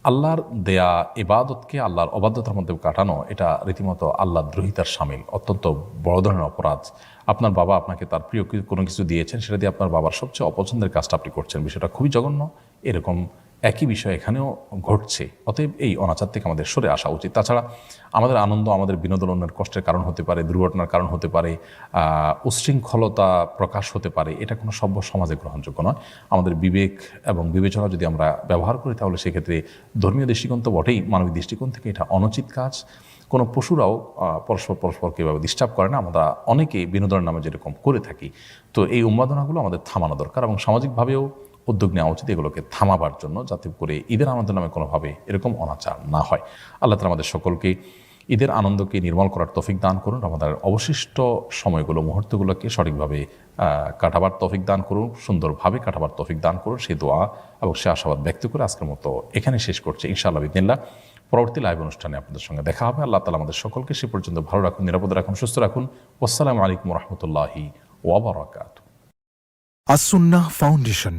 আল্লাহর দেয়া ইবাদতকে আল্লাহর অবাধ্যতার মধ্যে কাটানো, এটা রীতিমতো আল্লাহ দ্রোহিতার শামিল, অত্যন্ত বড় ধরনের অপরাধ। আপনার বাবা আপনাকে তার প্রিয় কোনো কিছু দিয়েছেন, সেটা দিয়ে আপনার বাবার সবচেয়ে অপছন্দের কাজটা আপনি করছেন, বিষয়টা খুবই জঘন্য। এরকম একই বিষয় এখানেও ঘটছে। অতএব এই অনাচার থেকে আমাদের সরে আসা উচিত। তাছাড়া আমাদের আনন্দ, আমাদের বিনোদন অন্যের কষ্টের কারণ হতে পারে, দুর্ঘটনার কারণ হতে পারে, উচ্ছৃঙ্খলতা প্রকাশ হতে পারে, এটা কোনো সভ্য সমাজে গ্রহণযোগ্য নয়। আমাদের বিবেক এবং বিবেচনা যদি আমরা ব্যবহার করি, তাহলে সেক্ষেত্রে ধর্মীয় দৃষ্টিকোণ তো বটেই, মানবিক দৃষ্টিকোণ থেকে এটা অনুচিত কাজ। কোনো পশুরাও পরস্পরকে এভাবে ডিস্টার্ব করে না, আমরা অনেকেই বিনোদনের নামে যেরকম করে থাকি। তো এই উন্মাদনাগুলো আমাদের থামানো দরকার এবং সামাজিকভাবেও উদ্যোগ নেওয়া উচিত এগুলোকে থামাবার জন্য, যাতে করে ঈদের আনন্দের নামে কোনোভাবে এরকম অনাচার না হয়। আল্লাহ তাআলা আমাদের সকলকে ঈদের আনন্দকে নির্মল করার তৌফিক দান করুন, আমাদের অবশিষ্ট সময়গুলো, মুহূর্তগুলোকে সঠিকভাবে কাটাবার তৌফিক দান করুন, সুন্দরভাবে কাটাবার তৌফিক দান করুন, সেই দোয়া এবং সে আশাবাদ ব্যক্ত করে আজকের মতো এখানে শেষ করছে ইনশাআল্লাহ বিদিনিল্লাহ। পরবর্তী লাইভ অনুষ্ঠানে আপনাদের সঙ্গে দেখা হবে। আল্লাহ তাআলা আমাদের সকলকে সে পর্যন্ত ভালো রাখুন, নিরাপদ রাখুন, সুস্থ রাখুন। আসসালামু আলাইকুম ওয়া রাহমাতুল্লাহি ওয়া বারাকাতুহু। আসুন্নাহ ফাউন্ডেশন।